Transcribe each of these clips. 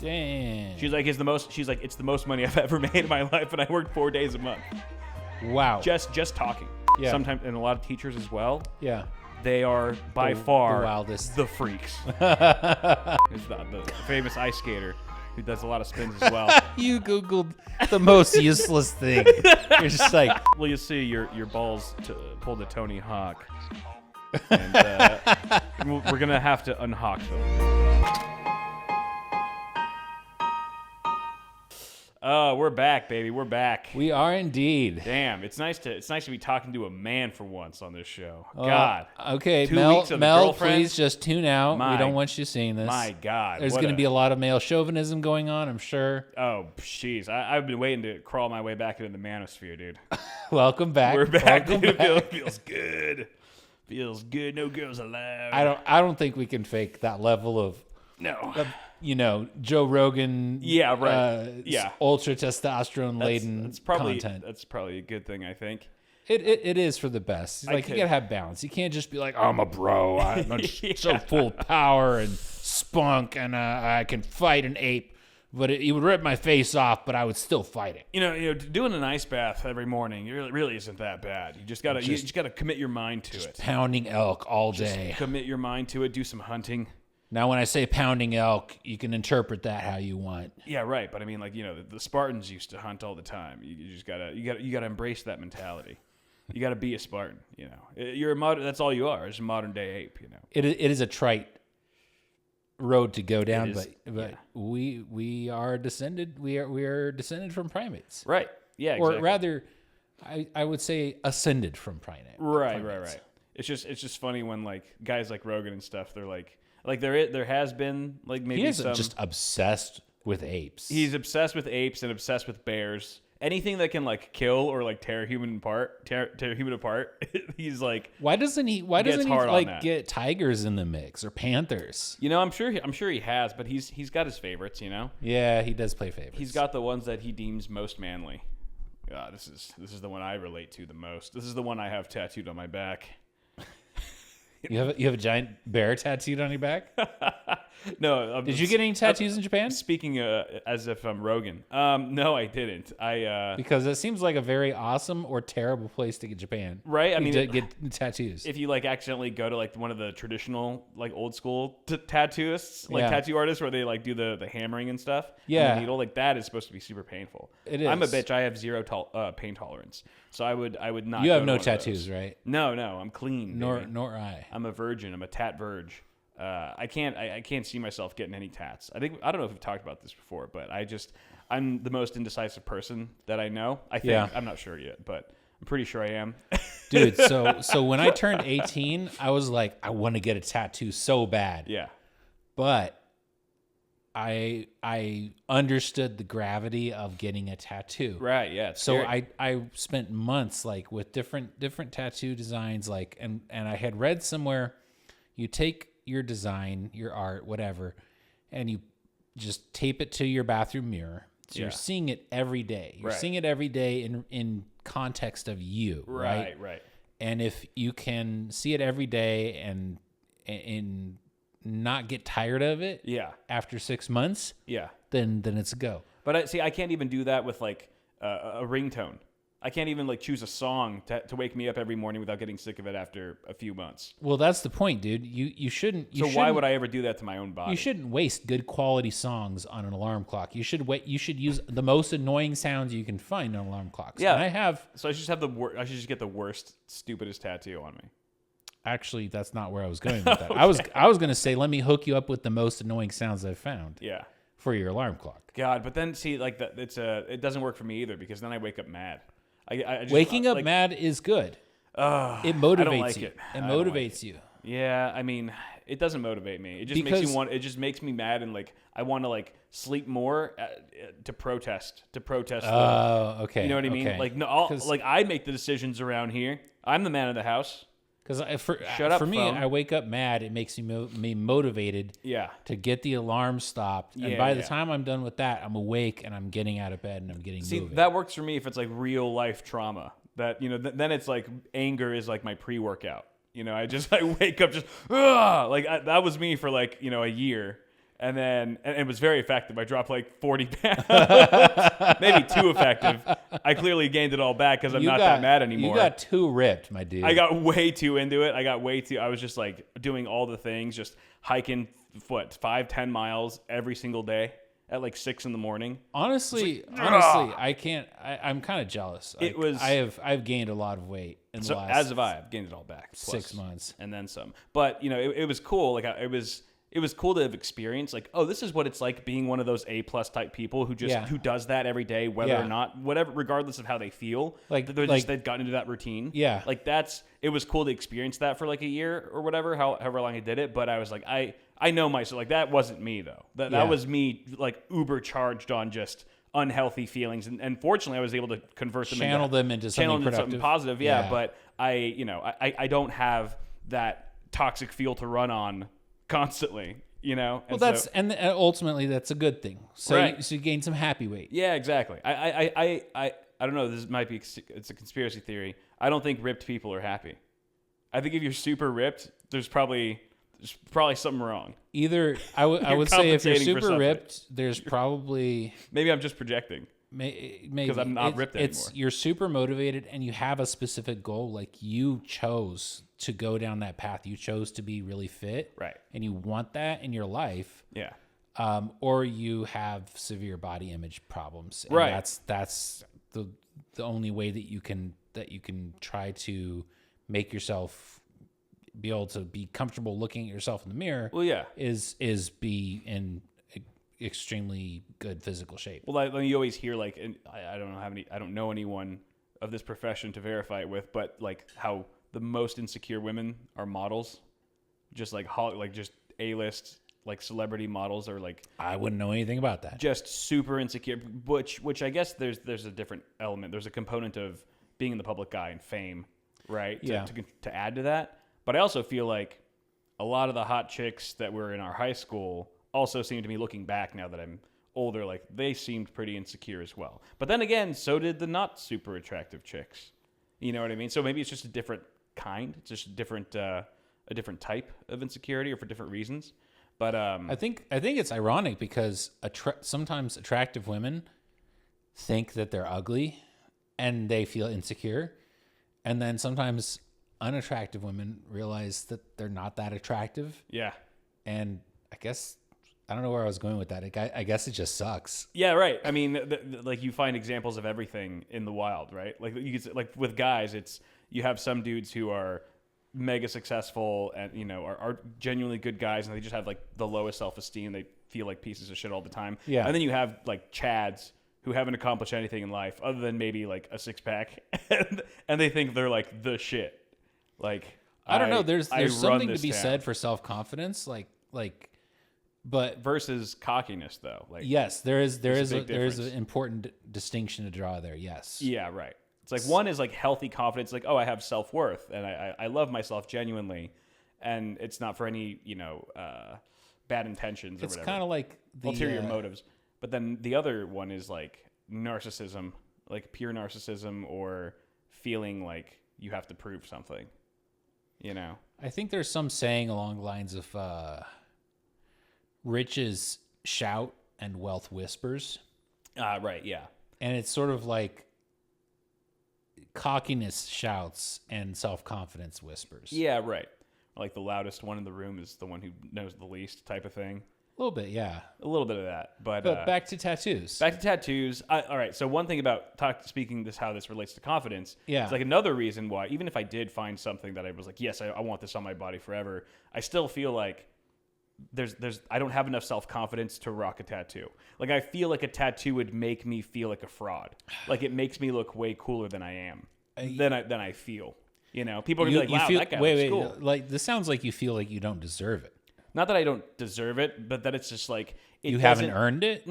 Damn. She's like, it's the most money I've ever made in my life, and I worked 4 days a month. Wow. Just talking. Yeah. Sometimes, and a lot of teachers as well. Yeah. They are by far the wildest. the freaks. It's the famous ice skater who does a lot of spins as well. You Googled the most useless thing. You're just like, Well, you see your balls pulled a Tony Hawk. And we're going to have to unhawk them. Oh, we're back, baby. We're back. we are indeed. Damn, it's nice to be talking to a man for once on this show. God. Okay, 2 Mel, weeks of the Mel, girlfriend? please just tune out. My- we don't want you seeing this. My God. There's going to be a lot of male chauvinism going on, I'm sure. Oh, jeez. I've been waiting to crawl my way back into the manosphere, dude. Welcome back. We're back, Welcome dude. back. Feels good. Feels good. No girls allowed. I don't think we can fake that level of No. Joe Rogan. Yeah, right. Yeah. Ultra testosterone laden content. That's probably a good thing, I think. It is for the best. Like you gotta have balance. You can't just be like, I'm a bro. I'm just so full of power and spunk, and I can fight an ape, but he would rip my face off, but I would still fight it. You know, doing an ice bath every morning really isn't that bad. You just gotta commit your mind to it. Pounding elk all day. Commit your mind to it. Do some hunting. Now, when I say pounding elk, you can interpret that how you want. Yeah, right. But I mean, like, the Spartans used to hunt all the time. You just gotta embrace that mentality. You gotta be a Spartan. You know, you're a modern. That's all you are. It's a modern day ape. You know, It is a trite road to go down, but yeah. we are descended. We are descended from primates, right? Yeah, exactly. or rather, I would say ascended from primates. Right. It's just funny when like guys like Rogan and stuff. They're like there has been like maybe He isn't just obsessed with apes. He's obsessed with apes and obsessed with bears. Anything that can like kill or like tear a human apart, he's like. Why doesn't he hard on like that. get tigers in the mix or panthers? You know, I'm sure he has, but he's got his favorites. You know. Yeah, he does play favorites. He's got the ones that he deems most manly. This is the one I relate to the most. This is the one I have tattooed on my back. You have a giant bear tattooed on your back? No. Did you get any tattoos in Japan? Speaking as if I'm Rogan. No, I didn't. Because it seems like a very awesome or terrible place to get Japan. Right? I mean, to get tattoos. If you like accidentally go to like one of the traditional like old school tattooists, like Yeah. tattoo artists where they like do the hammering and stuff. Yeah. And the needle, like that is supposed to be super painful. It is. I'm a bitch. I have zero pain tolerance. So I would not. You go have to no one of tattoos, those. right? No, I'm clean. baby. Nor I. I'm a virgin. I'm a tat verge. I can't see myself getting any tats. I don't know if we've talked about this before, but I'm the most indecisive person that I know. I think. Yeah. I'm not sure yet, but I'm pretty sure I am. Dude, so when I turned 18, I was like, I want to get a tattoo so bad. Yeah. But I understood the gravity of getting a tattoo. Right. Yeah. it's So scary. I spent months like with different tattoo designs, like and I had read somewhere you take your design, your art, whatever, and you just tape it to your bathroom mirror. So you're seeing it every day. You're Right. seeing it every day in context of you, right? Right. And if you can see it every day and not get tired of it Yeah. after 6 months, Yeah. then it's a go. But I can't even do that with like a ringtone. I can't even like choose a song to wake me up every morning without getting sick of it after a few months. Well, that's the point, dude. You shouldn't. Why would I ever do that to my own body? You shouldn't waste good quality songs on an alarm clock. You should use the most annoying sounds you can find on alarm clocks. Yeah. And I have. So I should just get the worst, stupidest tattoo on me. Actually, that's not where I was going with that. Okay. I was going to say, let me hook you up with the most annoying sounds I've found. Yeah. For your alarm clock. God, but then see, like that, it doesn't work for me either because then I wake up mad. I just, Waking up like, mad is good. It motivates I don't like you. it. It I don't motivates like you. Yeah, I mean, it doesn't motivate me. It just makes me want. It just makes me mad and like I want to like sleep more to protest. Oh, okay. You know what I mean? Okay. Like no, like I make the decisions around here. I'm the man of the house. Because Shut up, for me, phone. I wake up mad. It makes me motivated. Yeah. To get the alarm stopped, and Yeah, by the yeah. time I'm done with that, I'm awake and I'm getting out of bed and I'm getting See, moving. that works for me if it's like real life trauma. That then it's like anger is like my pre-workout. I wake up just like that was me for like a year, And it was very effective. I dropped like 40 pounds, maybe too effective. I clearly gained it all back because I'm not that mad anymore. You got too ripped, my dude. I got way too into it. I was just like doing all the things, just hiking, 5-10 miles every single day at like 6 a.m. Honestly, I can't. I'm kind of jealous. I've gained a lot of weight in the last. As have I. I've gained it all back. 6 months and then some. But it was cool. Like it was cool to have experienced, like, oh, this is what it's like being one of those A+ type people who does that every day, whether or not, whatever, regardless of how they feel. Like they've gotten into that routine. Yeah. Like it was cool to experience that for like a year or whatever, however long I did it. But I was like, I know myself. Like that wasn't me though. That was me like uber charged on just unhealthy feelings. And fortunately I was able to convert them into something positive. Yeah. But I don't have that toxic fuel to run on constantly, Well, and ultimately that's a good thing. So, right. You gain some happy weight. Yeah, exactly. I don't know. This might be it's a conspiracy theory. I don't think ripped people are happy. I think if you're super ripped, there's probably something wrong. Either I would say if you're super ripped, there's probably maybe I'm just projecting. Maybe because I'm not ripped anymore. You're super motivated and you have a specific goal. Like you chose to go down that path. You chose to be really fit, right? And you want that in your life, yeah. Or you have severe body image problems, and right? That's the only way that you can try to make yourself be able to be comfortable looking at yourself in the mirror. Well, yeah, is be in extremely good physical shape. Well, you always hear like, and I don't know anyone of this profession to verify it with, but like how the most insecure women are models, just like just A-list like celebrity models are like. I wouldn't know anything about that. Just super insecure, which I guess there's a different element. There's a component of being in the public eye and fame, right? Yeah. To add to that, but I also feel like a lot of the hot chicks that were in our high school also seem to me, looking back now that I'm older, like they seemed pretty insecure as well. But then again, so did the not super attractive chicks. You know what I mean? So maybe it's just a different kind. It's just a different type of insecurity, or for different reasons. But I think it's ironic because sometimes attractive women think that they're ugly and they feel insecure, and then sometimes unattractive women realize that they're not that attractive. Yeah. And I guess. I don't know where I was going with that. I guess it just sucks. Yeah, right. I mean, like you find examples of everything in the wild, right? Like like with guys, you have some dudes who are mega successful and are genuinely good guys, and they just have like the lowest self-esteem. They feel like pieces of shit all the time. Yeah. And then you have like Chads who haven't accomplished anything in life other than maybe like a six-pack, and they think they're like the shit. Like I don't know. There's something to be said for self-confidence, like. But versus cockiness, though, like yes, there is an important distinction to draw there. Yes. Yeah, right. It's like one is like healthy confidence, like, oh, I have self-worth and I love myself genuinely, and it's not for any bad intentions or whatever. It's kind of like the ulterior motives. But then the other one is like narcissism, like pure narcissism, or feeling like you have to prove something. I think there's some saying along the lines of. Riches shout and wealth whispers. Right, yeah. And it's sort of like cockiness shouts and self-confidence whispers. Yeah, right. Like the loudest one in the room is the one who knows the least type of thing. A little bit, yeah. A little bit of that. But back to tattoos. All right, so one thing about speaking this, how this relates to confidence, yeah. It's like another reason why, even if I did find something that I was like, yes, I want this on my body forever, I still feel like I don't have enough self-confidence to rock a tattoo. Like I feel like a tattoo would make me feel like a fraud. Like it makes me look way cooler than I am. Than I feel. People are gonna be like, wow, that guy looks cool. Like this sounds like you feel like you don't deserve it. Not that I don't deserve it, but that it's just like you haven't earned it.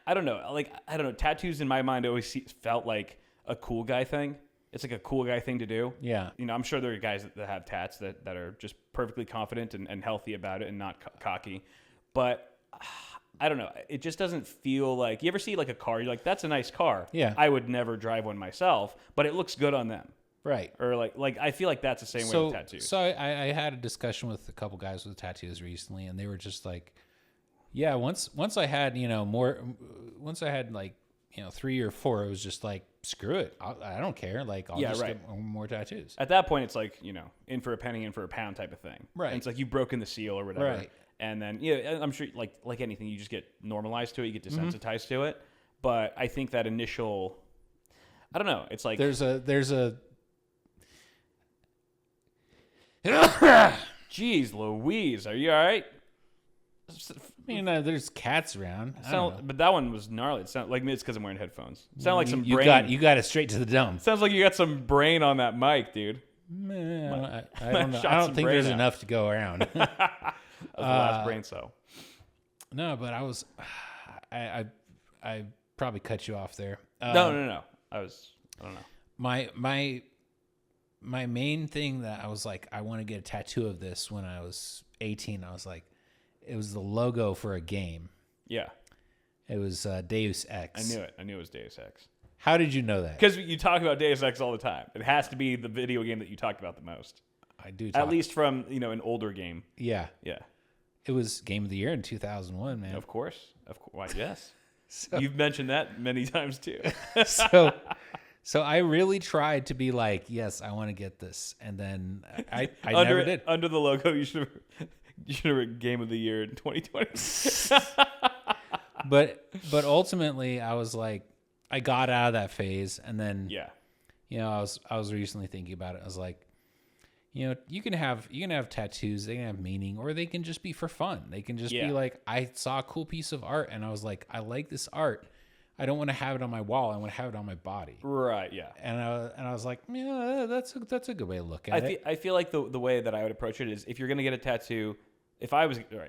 I don't know. Like I don't know. Tattoos in my mind always felt like a cool guy thing. It's like a cool guy thing to do. Yeah. I'm sure there are guys that have tats that are just perfectly confident and healthy about it and not cocky. But I don't know. It just doesn't feel like... You ever see like a car? You're like, that's a nice car. Yeah. I would never drive one myself, but it looks good on them. Right. Or like I feel like that's the same way with tattoos. So I had a discussion with a couple guys with tattoos recently, and they were just like, Yeah, once I had, once I had like, 3 or 4, it was just like, screw it. I don't care. Like, I'll just get more tattoos. At that point, it's like, in for a penny, in for a pound type of thing. Right. And it's like you've broken the seal or whatever. Right. And then, I'm sure like anything, you just get normalized to it. You get desensitized to it. But I think that initial, I don't know. It's like there's a Jeez Louise, are you all right? there's cats around. But that one was gnarly. It sounded like it's because I'm wearing headphones. It sounded like some brain. You got it straight to the dome. Sounds like you got some brain on that mic, dude. I don't know. I don't think there's enough to go around. That was the last brain cell. No, but I probably cut you off there. No. I don't know. My main thing that I was like, I want to get a tattoo of this when I was 18. I was like, it was the logo for a game. Yeah. It was Deus Ex. I knew it. I knew it was Deus Ex. How did you know that? Because you talk about Deus Ex all the time. It has to be the video game that you talk about the most. I do. At least from, an older game. Yeah. Yeah. It was Game of the Year in 2001, man. Of course. Why, yes. So, you've mentioned that many times too. So I really tried to be like, yes, I want to get this. And then I never did. Under the logo, you should have Game of the Year in 2020. But ultimately, I was like, I got out of that phase, and then I was recently thinking about it. I was like, you can have tattoos, they can have meaning, or they can just be for fun. They can just be like, I saw a cool piece of art, and I was like, I like this art. I don't want to have it on my wall. I want to have it on my body. Right. Yeah. And I was like, yeah, that's a good way to look at it. I feel like the way that I would approach it is, if you're going to get a tattoo, this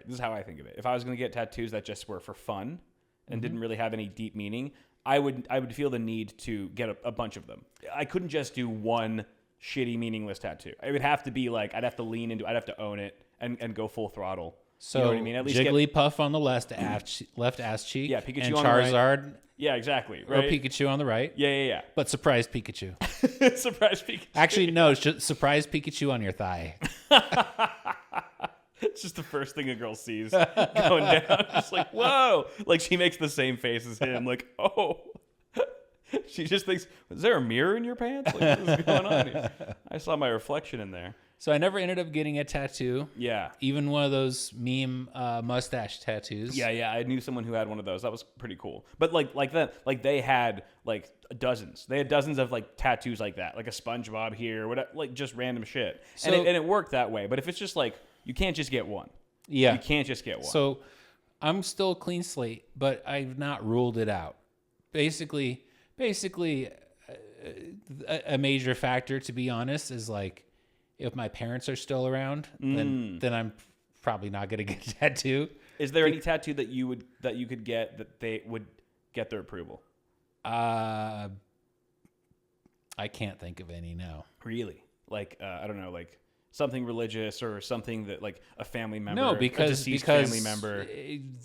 is how I think of it. If I was going to get tattoos that just were for fun and didn't really have any deep meaning, I would feel the need to get a bunch of them. I couldn't just do one shitty, meaningless tattoo. It would have to be like, I'd have to lean into, I'd have to own it and go full throttle. So, you know what I mean? At least Jigglypuff on the left ass cheek. Yeah, Pikachu and on the right. Charizard. Yeah, exactly. Right? Or Pikachu on the right. Yeah. But surprise Pikachu. Surprise Pikachu. Actually, no, it's just surprise Pikachu on your thigh. It's just the first thing a girl sees going down. Just like, whoa. Like, she makes the same face as him. Like, oh. She just thinks, is there a mirror in your pants? Like, what is going on here? I saw my reflection in there. So I never ended up getting a tattoo. Yeah. Even one of those meme mustache tattoos. Yeah. I knew someone who had one of those. That was pretty cool. But like they had like dozens. They had dozens of like tattoos like that, like a SpongeBob here, whatever, like just random shit. So, and it worked that way. But if it's just like, you can't just get one. Yeah. You can't just get one. So I'm still a clean slate, but I've not ruled it out. Basically, a major factor, to be honest, is like, if my parents are still around, then I'm probably not going to get a tattoo. Is there any tattoo that you could get that they would get their approval? I can't think of any now. Really? Like I don't know, like something religious or something that like a family member. No, because family member.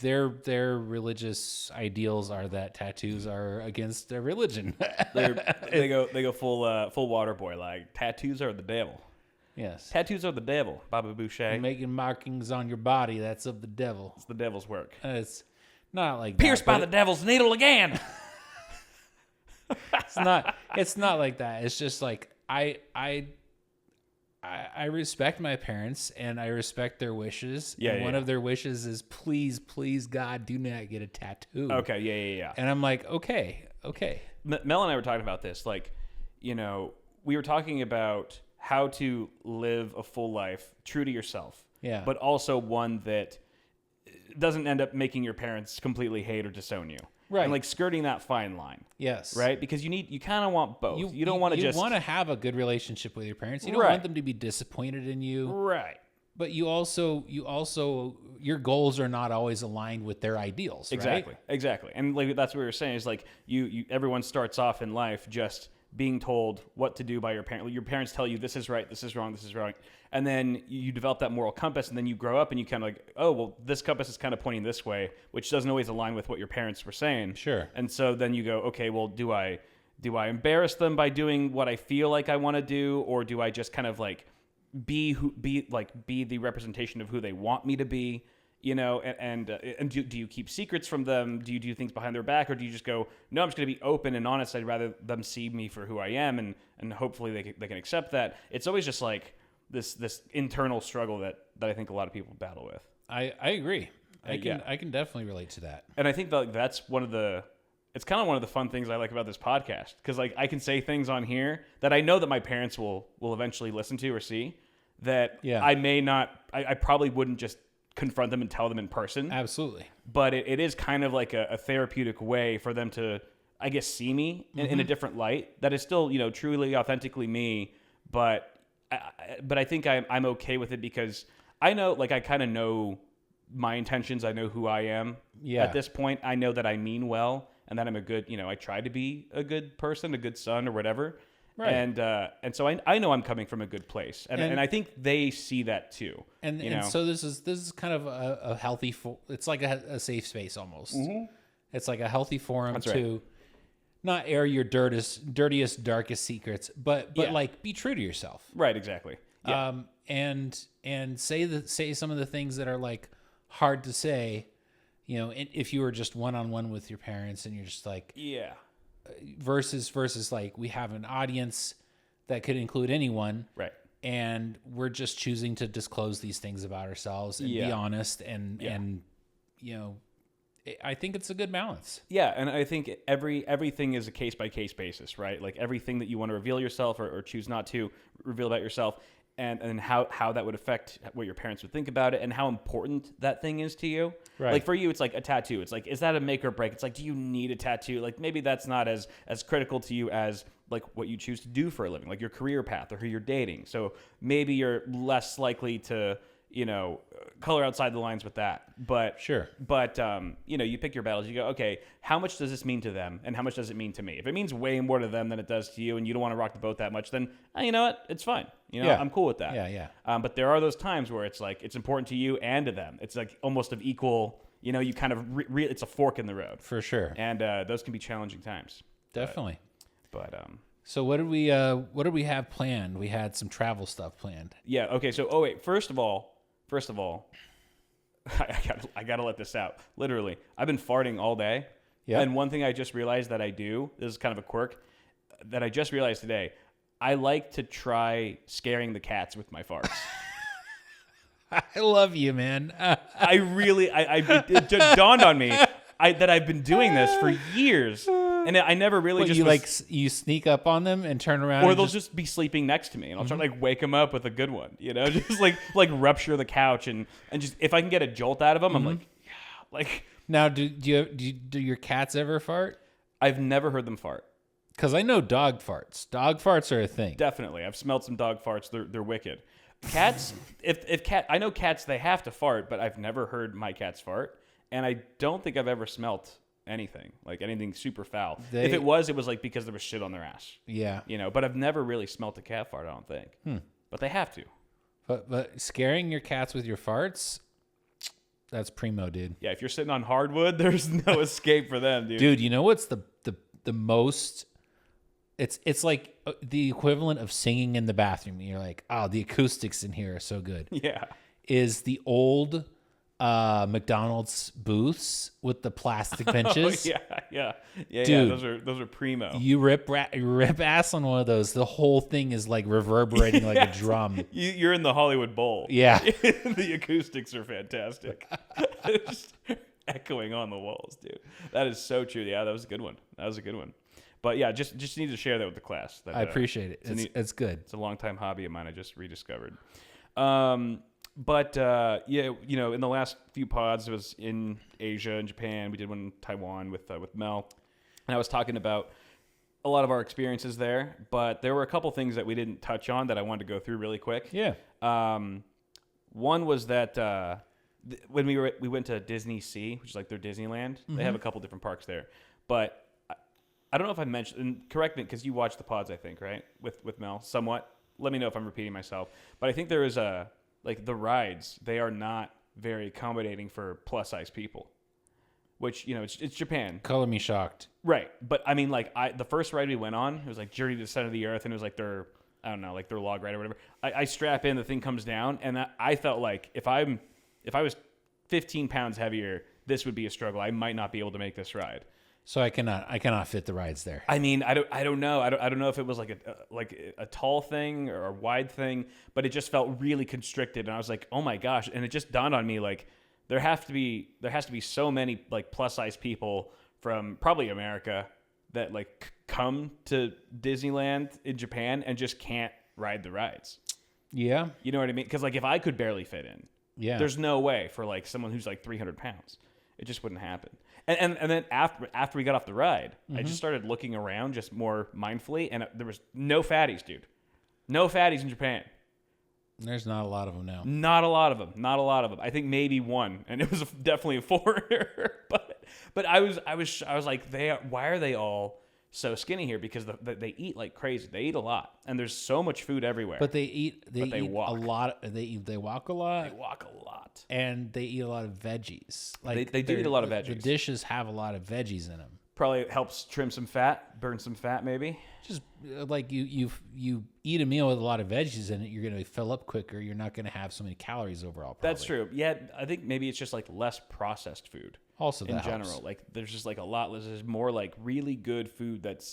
Their religious ideals are that tattoos are against their religion. They go full water boy, like tattoos are the devil. Yes. Tattoos are the devil, Baba Boucher. Making markings on your body, that's of the devil. It's the devil's work. It's not like pierced by the devil's needle again. It's not like that. It's just like I respect my parents and I respect their wishes. Yeah. And one of their wishes is please God, do not get a tattoo. Okay. Yeah. And I'm like, okay. Mel and I were talking about this. Like, we were talking about how to live a full life true to yourself. Yeah. But also one that doesn't end up making your parents completely hate or disown you. Right. And like skirting that fine line. Yes. Right? Because you kind of want both. You don't want to just... You want to have a good relationship with your parents. You don't want them to be disappointed in you. Right. But you also your goals are not always aligned with their ideals, Exactly. Right? Exactly. And like that's what we were saying is like everyone starts off in life just being told what to do by your parents. Your parents tell you this is right, this is wrong, this is wrong. And then you develop that moral compass, and then you grow up and you kind of like, oh, well, this compass is kind of pointing this way, which doesn't always align with what your parents were saying. Sure. And so then you go, okay, well, do I embarrass them by doing what I feel like I want to do, or do I just kind of like be the representation of who they want me to be? You know, and do you keep secrets from them? Do you do things behind their back, or do you just go, no, I'm just going to be open and honest. I'd rather them see me for who I am, and hopefully they can accept that. It's always just like this internal struggle that I think a lot of people battle with. I agree. I can definitely relate to that. And I think that that's it's kind of one of the fun things I like about this podcast, because like I can say things on here that I know that my parents will eventually listen to or see that I may not, I probably wouldn't just confront them and tell them in person. Absolutely. But it is kind of like a therapeutic way for them to, I guess, see me in a different light that is still, you know, truly, authentically me. But I think I'm okay with it because I know, like, I kind of know my intentions. I know who I am at this point. I know that I mean well and that I'm a good, you know, I try to be a good person, a good son or whatever. Right. And so I know I'm coming from a good place, and I think they see that too. And so this is kind of a healthy. It's like a safe space almost. Mm-hmm. It's like a healthy forum to not air your dirtiest, darkest secrets, but like be true to yourself. Right. Exactly. Yeah. And say some of the things that are like hard to say. You know, if you were just one-on-one with your parents and you're just like versus like we have an audience that could include anyone, right? And we're just choosing to disclose these things about ourselves and be honest and you know, I think it's a good balance. Yeah, and I think everything is a case by case basis, right? Like everything that you want to reveal yourself or choose not to reveal about yourself, and how that would affect what your parents would think about it and how important that thing is to you. Right. Like for you, it's like a tattoo. It's like, is that a make or break? It's like, do you need a tattoo? Like maybe that's not as critical to you as like what you choose to do for a living, like your career path or who you're dating. So maybe you're less likely to, you know, color outside the lines with that. But sure. But you know, you pick your battles. You go, okay, how much does this mean to them, and how much does it mean to me? If it means way more to them than it does to you, and you don't want to rock the boat that much, then you know what, it's fine. You know, I'm cool with that. Yeah. But there are those times where it's like it's important to you and to them. It's like almost of equal. You know, you kind of it's a fork in the road for sure. And those can be challenging times. Definitely. But so what did we have planned? We had some travel stuff planned. Yeah. Okay. So wait. First of all, I gotta let this out. Literally, I've been farting all day. Yeah. And one thing I just realized that I do, this is kind of a quirk that I just realized today. I like to try scaring the cats with my farts. I love you, man. It just dawned on me that I've been doing this for years. And I never really you sneak up on them and turn around, or they'll just be sleeping next to me, and I'll try to like wake them up with a good one, you know, just like rupture the couch and just if I can get a jolt out of them, I'm like, yeah, like. Now, do your cats ever fart? I've never heard them fart. Because I know dog farts. Dog farts are a thing. Definitely, I've smelled some dog farts. They're wicked. Cats, I know cats, they have to fart, but I've never heard my cats fart, and I don't think I've ever smelt anything super foul. If it was like because there was shit on their ass. Yeah. You know, but I've never really smelt a cat fart, I don't think. But they have to. But scaring your cats with your farts, that's primo, dude. Yeah, if you're sitting on hardwood, there's no escape for them, dude. Dude, you know what's the most, it's like the equivalent of singing in the bathroom. You're like, oh, the acoustics in here are so good. Yeah. Is the old McDonald's booths with the plastic benches. Yeah. Dude, those are primo. You rip ass on one of those, the whole thing is like reverberating like a drum. You're in the Hollywood Bowl. Yeah. The acoustics are fantastic. Just echoing on the walls, dude. That is so true. Yeah, that was a good one. But yeah, just need to share that with the class. I appreciate it. It's good. It's a long-time hobby of mine I just rediscovered. But yeah, you know, in the last few pods, it was in Asia and Japan. We did one in Taiwan with Mel, and I was talking about a lot of our experiences there. But there were a couple things that we didn't touch on that I wanted to go through really quick. Yeah. One was that when we went to Disney Sea, which is like their Disneyland. They have a couple different parks there, but I don't know if I mentioned. And correct me because you watched the pods, I think, right? With Mel, somewhat. Let me know if I'm repeating myself. But I think there is like the rides, they are not very accommodating for plus size people, which, you know, it's Japan. Color me shocked. Right. But I mean, like the first ride we went on, it was like Journey to the Center of the Earth, and it was like their log ride or whatever. I strap in, the thing comes down, and I felt like if I was 15 pounds heavier, this would be a struggle. I might not be able to make this ride. So I cannot fit the rides there. I mean, I don't know. I don't know if it was like a tall thing or a wide thing, but it just felt really constricted. And I was like, oh my gosh. And it just dawned on me, like, there has to be so many like plus size people from probably America that like come to Disneyland in Japan and just can't ride the rides. Yeah. You know what I mean? Because like if I could barely fit in, there's no way for like someone who's like 300 pounds. It just wouldn't happen. And then after we got off the ride, I just started looking around just more mindfully, and there was no fatties, dude. No fatties in Japan. There's not a lot of them now. Not a lot of them. Not a lot of them. I think maybe one, and it was definitely a foreigner. but I was like, why are they all so skinny here? Because they eat like crazy. They eat a lot, and there's so much food everywhere. But they eat walk a lot. They walk a lot. They walk a lot, and they eat a lot of veggies. Like they do eat a lot of veggies. The dishes have a lot of veggies in them. Probably helps trim some fat, burn some fat, maybe. Just like you eat a meal with a lot of veggies in it, you're going to fill up quicker. You're not going to have so many calories overall. Probably. That's true. Yeah, I think maybe it's just like less processed food. Also, in general, helps. like there's just like a lot. There's more like really good food that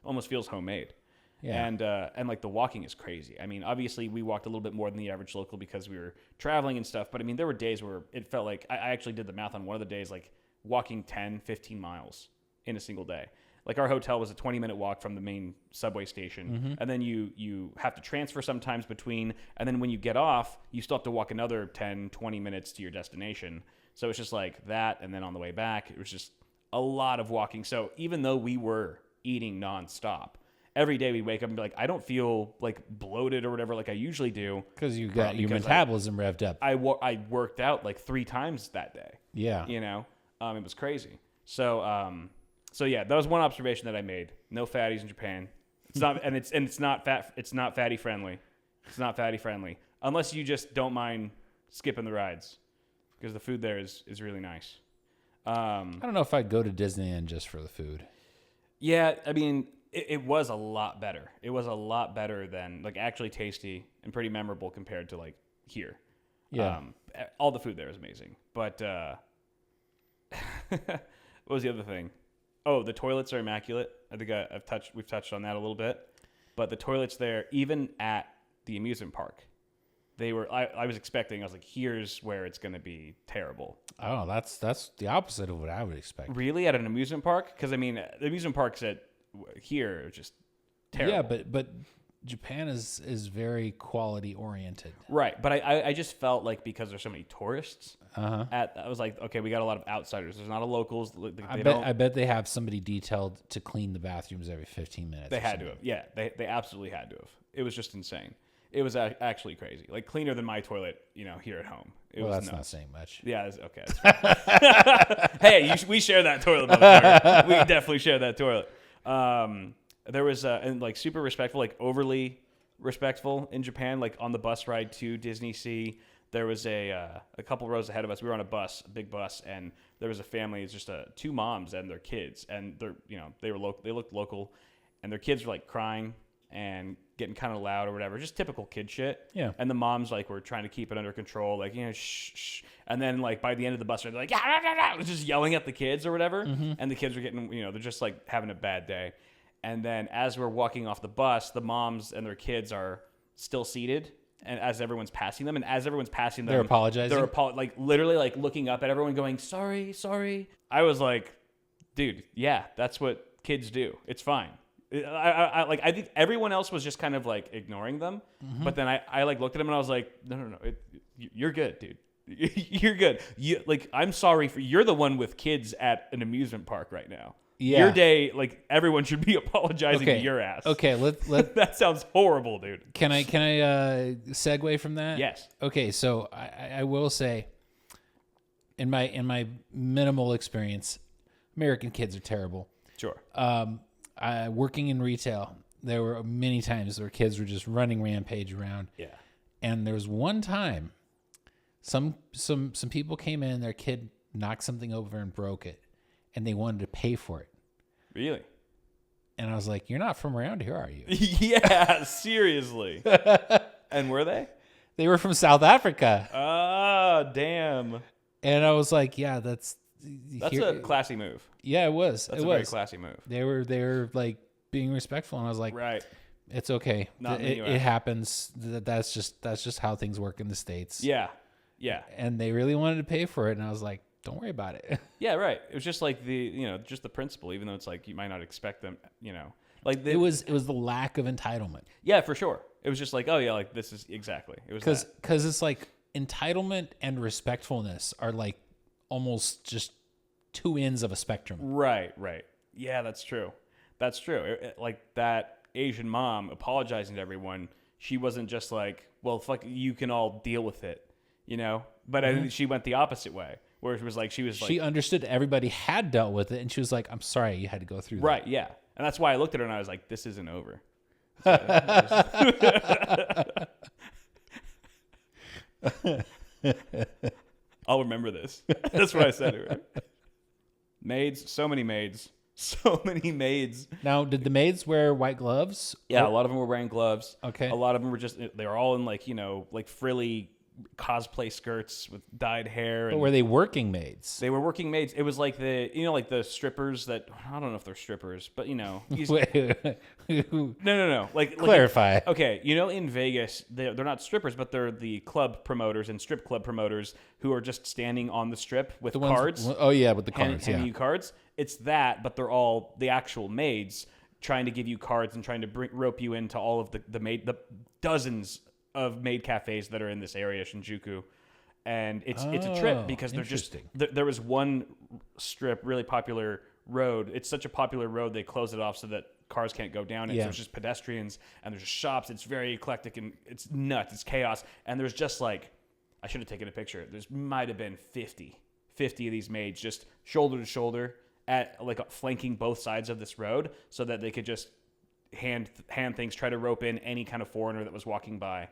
almost feels homemade. Yeah. And like the walking is crazy. I mean, obviously we walked a little bit more than the average local because we were traveling and stuff. But I mean, there were days where it felt like I actually did the math on one of the days, like walking 10, 15 miles in a single day. Like our hotel was a 20-minute walk from the main subway station. And then you have to transfer sometimes between. And then when you get off, you still have to walk another 10, 20 minutes to your destination. So it's just like that. And then on the way back, it was just a lot of walking. So even though we were eating nonstop, every day we'd wake up and be like, I don't feel like bloated or whatever like I usually do. Because you got your metabolism revved up. I worked out like 3 times that day. Yeah. You know, it was crazy. So yeah, that was one observation that I made. No fatties in Japan. It's not, and it's not fatty friendly. It's not fatty friendly unless you just don't mind skipping the rides, because the food there is really nice. I don't know if I'd go to Disneyland just for the food. Yeah, I mean, it was a lot better. It was a lot better than like actually tasty and pretty memorable compared to like here. Yeah, all the food there is amazing. But what was the other thing? Oh, the toilets are immaculate. I think we've touched on that a little bit. But the toilets there, even at the amusement park, they were. I was expecting. I was like, here's where it's going to be terrible. Oh, that's the opposite of what I would expect. Really, at an amusement park? Because I mean, the amusement parks here are just terrible. Yeah, but Japan is very quality oriented. Right, but I just felt like because there's so many tourists, Uh-huh. I was like, okay, we got a lot of outsiders. There's not a locals. I bet they have somebody detailed to clean the bathrooms every 15 minutes. They had to have. Yeah, they absolutely had to have. It was just insane. It was actually crazy. Like cleaner than my toilet, here at home. That's not saying much. Yeah, okay. Hey, we share that toilet, motherfucker. We definitely share that toilet. There was and like super respectful, like overly respectful in Japan. Like on the bus ride to Disney Sea, there was a couple rows ahead of us. We were on a big bus, and there was a family. It's just 2 moms and their kids, and they looked local, and their kids were like crying and getting kind of loud or whatever, just typical kid shit. Yeah. And the moms like were trying to keep it under control, like shh, shh. And then like by the end of the bus ride, they're like yeah, just yelling at the kids or whatever, and the kids were getting they're just like having a bad day. And then as we're walking off the bus, the moms and their kids are still seated, and as everyone's passing them, they're apologizing. They're like literally like looking up at everyone, going sorry. I was like, dude, yeah, that's what kids do. It's fine. I think everyone else was just kind of like ignoring them, but then I like looked at him and I was like, no, you're good, dude. You're good. I'm sorry you're the one with kids at an amusement park right now. Yeah. Your day, like everyone should be apologizing to your ass. Okay, let that sounds horrible, dude. Can I segue from that? Yes. Okay, so I will say, in my minimal experience, American kids are terrible. Sure. Working in retail, there were many times where kids were just running rampage around. Yeah. And there was one time, some people came in, their kid knocked something over and broke it, and they wanted to pay for it. Really? And I was like, "You're not from around here, are you?" Yeah, seriously. And were they? They were from South Africa. Ah, damn. And I was like, yeah, that's a classy move. Yeah, it was. That's a very classy move. They were like being respectful, and I was like, right, it's okay. It happens. That's just how things work in the States. Yeah, yeah. And they really wanted to pay for it, and I was like, don't worry about it. Yeah, right. It was just like just the principle, even though it's like you might not expect them, like it was the lack of entitlement. Yeah, for sure. It was just like, oh yeah, like this is exactly. It was because it's like entitlement and respectfulness are like almost just two ends of a spectrum. Right. Yeah, that's true. That's true. Like that Asian mom apologizing to everyone, she wasn't just like, well, fuck, you can all deal with it, But I think she went the opposite way, where it was like she understood everybody had dealt with it, and she was like, I'm sorry you had to go through that. Right, yeah. And that's why I looked at her and I was like, this isn't over. I'll remember this. That's what I said to her. Maids, so many maids. So many maids. Now, did the maids wear white gloves? Yeah, a lot of them were wearing gloves. Okay. A lot of them were they were all in like frilly cosplay skirts with dyed hair. But were they working maids? They were working maids. It was like like the strippers that, I don't know if they're strippers, but No. Like clarify. Okay, in Vegas, they're not strippers, but they're the club promoters and strip club promoters who are just standing on the strip with cards. Oh yeah, with the cards. Handing you cards. It's that, but they're all the actual maids trying to give you cards and trying to rope you into all of the dozens of maid cafes that are in this area, Shinjuku. And it's a trip because they're just there was one strip, really popular road. It's such a popular road they close it off so that cars can't go down it. So it's just pedestrians and there's just shops. It's very eclectic and it's nuts. It's chaos. And there's just like, I should have taken a picture. There's might have been 50 of these maids just shoulder to shoulder at like flanking both sides of this road so that they could just hand things, try to rope in any kind of foreigner that was walking by.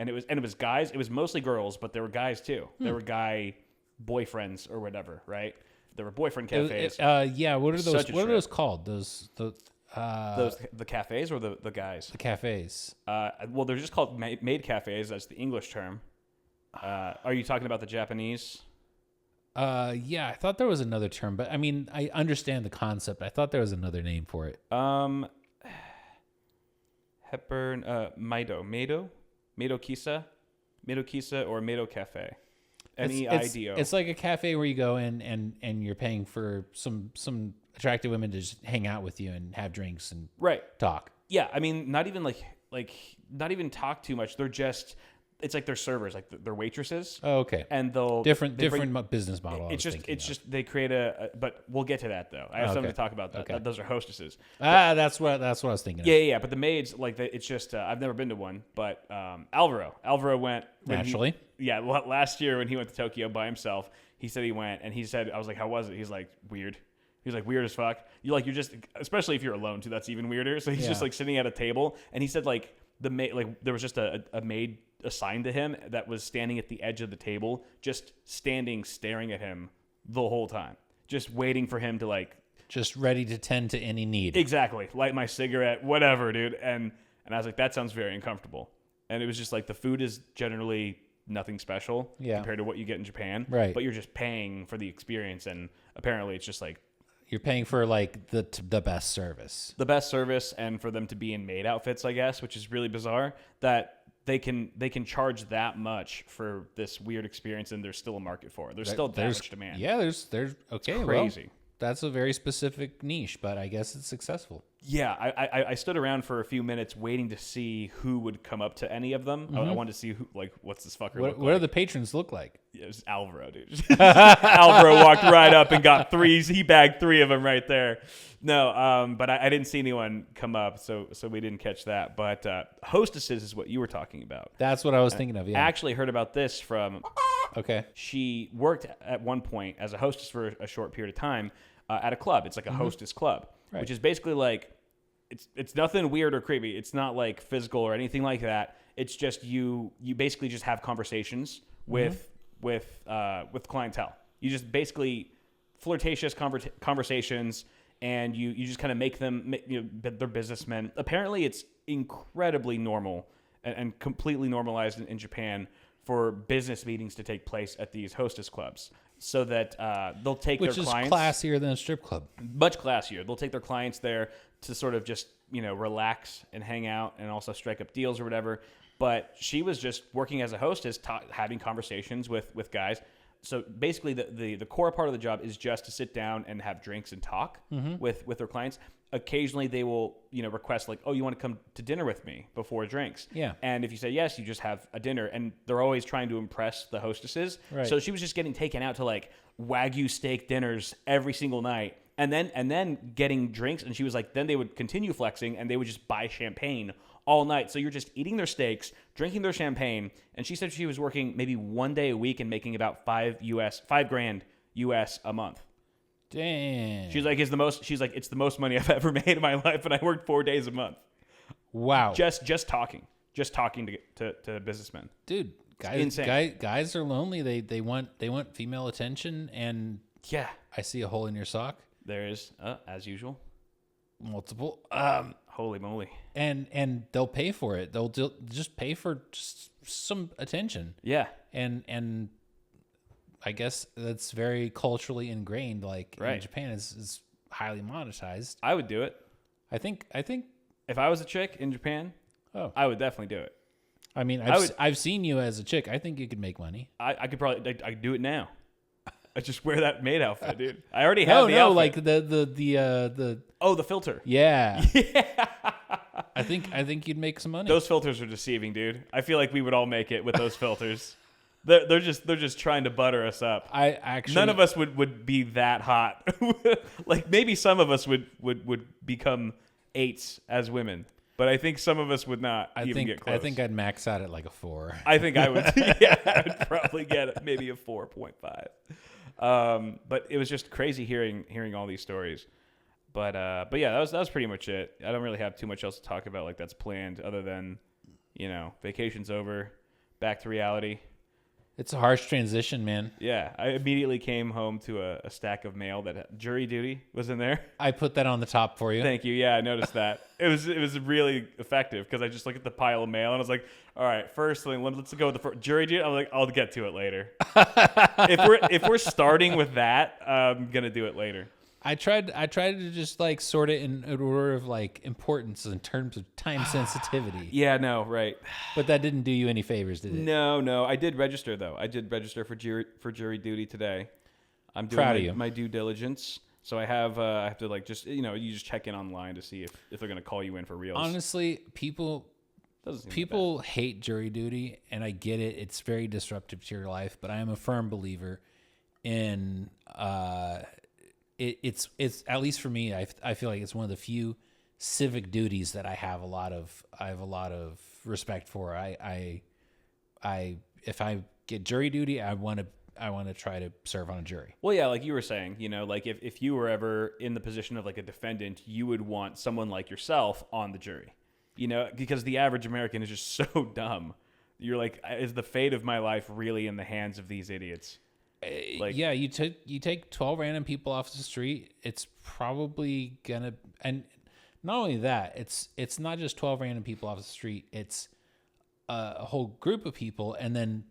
And it was guys. It was mostly girls, but there were guys too. There were guy boyfriends or whatever, right? There were boyfriend cafes. Yeah. What are those? What are those called? The cafes or the guys? The cafes. Well, they're just called maid cafes. That's the English term. Are you talking about the Japanese? Yeah, I thought there was another term, but I mean, I understand the concept. I thought there was another name for it. Hepburn, Maido Kisa, or Maido Cafe. MEIDO. It's like a cafe where you go in and you're paying for some attractive women to just hang out with you and have drinks and talk. Yeah, I mean, not even like not even talk too much. They're just, it's like they're servers, like they're waitresses. Oh, okay. And they'll different business model. It's just they create but we'll get to that though. I have something to talk about. Okay. Those are hostesses. That's what I was thinking. Yeah. But the maids, it's just I've never been to one, but Alvaro went naturally. Last year when he went to Tokyo by himself, he said he went and he said, I was like, how was it? He's like, weird. He's like, weird as fuck. You're just, especially if you're alone too, that's even weirder. So he's just like sitting at a table and he said like the maid, like there was just a maid assigned to him that was standing at the edge of the table, just staring at him the whole time, just waiting for him to just ready to tend to any need. Exactly. Light my cigarette, whatever, dude. And I was like, that sounds very uncomfortable. And it was just like the food is generally nothing special compared to what you get in Japan. Right. But you're just paying for the experience. And apparently it's just like, you're paying for like the best service. The best service, and for them to be in maid outfits, I guess, which is really bizarre that they can charge that much for this weird experience, and there's still a market for it. There's still that much demand. Yeah, there's okay. It's crazy. Well, that's a very specific niche, but I guess it's successul. Yeah, I stood around for a few minutes waiting to see who would come up to any of them. Mm-hmm. I wanted to see who, what's this fucker look like. What do the patrons look like? It was Alvaro, dude. Alvaro walked right up and got three. He bagged three of them right there. No, but I didn't see anyone come up, so we didn't catch that. But hostesses is what you were talking about. That's what I was thinking of, yeah. I actually heard about this from... Okay. She worked at one point as a hostess for a short period of time at a club. It's like a hostess club, which is basically like... It's nothing weird or creepy. It's not like physical or anything like that. It's just you basically just have conversations with clientele. You just basically flirtatious conversations, and you just kind of make them, they're businessmen. Apparently, it's incredibly normal and completely normalized in Japan for business meetings to take place at these hostess clubs. so that they'll take Which their is clients. classier than a strip club. Much classier. They'll take their clients there to sort of just, relax and hang out and also strike up deals or whatever. But she was just working as a hostess, having conversations with guys. So basically the core part of the job is just to sit down and have drinks and talk with their clients. Occasionally they will, request like, oh, you want to come to dinner with me before drinks? Yeah. And if you say yes, you just have a dinner. And they're always trying to impress the hostesses. Right. So she was just getting taken out to like Wagyu steak dinners every single night. And then getting drinks. And she was like, then they would continue flexing and they would just buy champagne all night. So you're just eating their steaks, drinking their champagne. And she said she was working maybe 1 day a week and making about $5,000 US a month. Damn. She's like, it's the most money I've ever made in my life. And I worked 4 days a month. Wow. Just talking to businessmen. Dude, guys are lonely. They want female attention, and yeah, I see a hole in your sock. There is, as usual, multiple. Holy moly! And they'll pay for it. They'll just pay for some attention. Yeah, and I guess that's very culturally ingrained. Like right. in Japan, is highly monetized. I would do it. I think if I was a chick in Japan, I would definitely do it. I mean, I've seen you as a chick. I think you could make money. I could probably I could do it now. I just wear that maid outfit, dude. I already have the outfit. Like the the filter. Yeah. Yeah. I think you'd make some money. Those filters are deceiving, dude. I feel like we would all make it with those filters. They're just trying to butter us up. None of us would be that hot. Like maybe some of us would become 8s as women. But I think some of us would not get close. I think I'd max out at like a 4. I think I would. Yeah, I would probably get maybe a 4.5. But it was just crazy hearing all these stories. But yeah, that was pretty much it. I don't really have too much else to talk about like that's planned other than, vacation's over, back to reality. It's a harsh transition, man. Yeah, I immediately came home to a stack of mail that jury duty was in there. I put that on the top for you. Thank you. Yeah, I noticed that. It was really effective because I just looked at the pile of mail and I was like, all right, first thing, let's go with the jury duty. I'm like, I'll get to it later. If we're starting with that, I'm gonna do it later. I tried to just like sort it in order of like importance in terms of time sensitivity. Yeah, no, right. But that didn't do you any favors, did it? No. I did register though. I did register for jury duty today. I'm doing my due diligence. So I have to like just you just check in online to see if they're gonna call you in for reals. Honestly, people hate jury duty, and I get it. It's very disruptive to your life, but I am a firm believer in it's at least for me. I feel like it's one of the few civic duties that I have a lot of respect for. I if I get jury duty, I want to try to serve on a jury. Well, yeah, like you were saying, like if you were ever in the position of like a defendant, you would want someone like yourself on the jury. Because the average American is just so dumb. You're like, is the fate of my life really in the hands of these idiots? Yeah, you take 12 random people off the street, it's probably gonna, and not only that, it's not just 12 random people off the street, it's a whole group of people, and then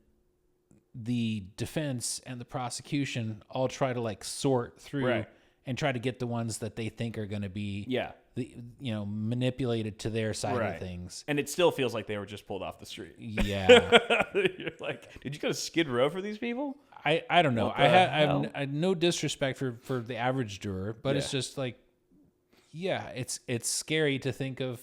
the defense and the prosecution all try to like sort through and try to get the ones that they think are going to be manipulated to their side of things. And it still feels like they were just pulled off the street. Yeah. You're like, did you go to Skid Row for these people? I don't know. I have no disrespect for the average juror, but it's just like, yeah, it's scary to think of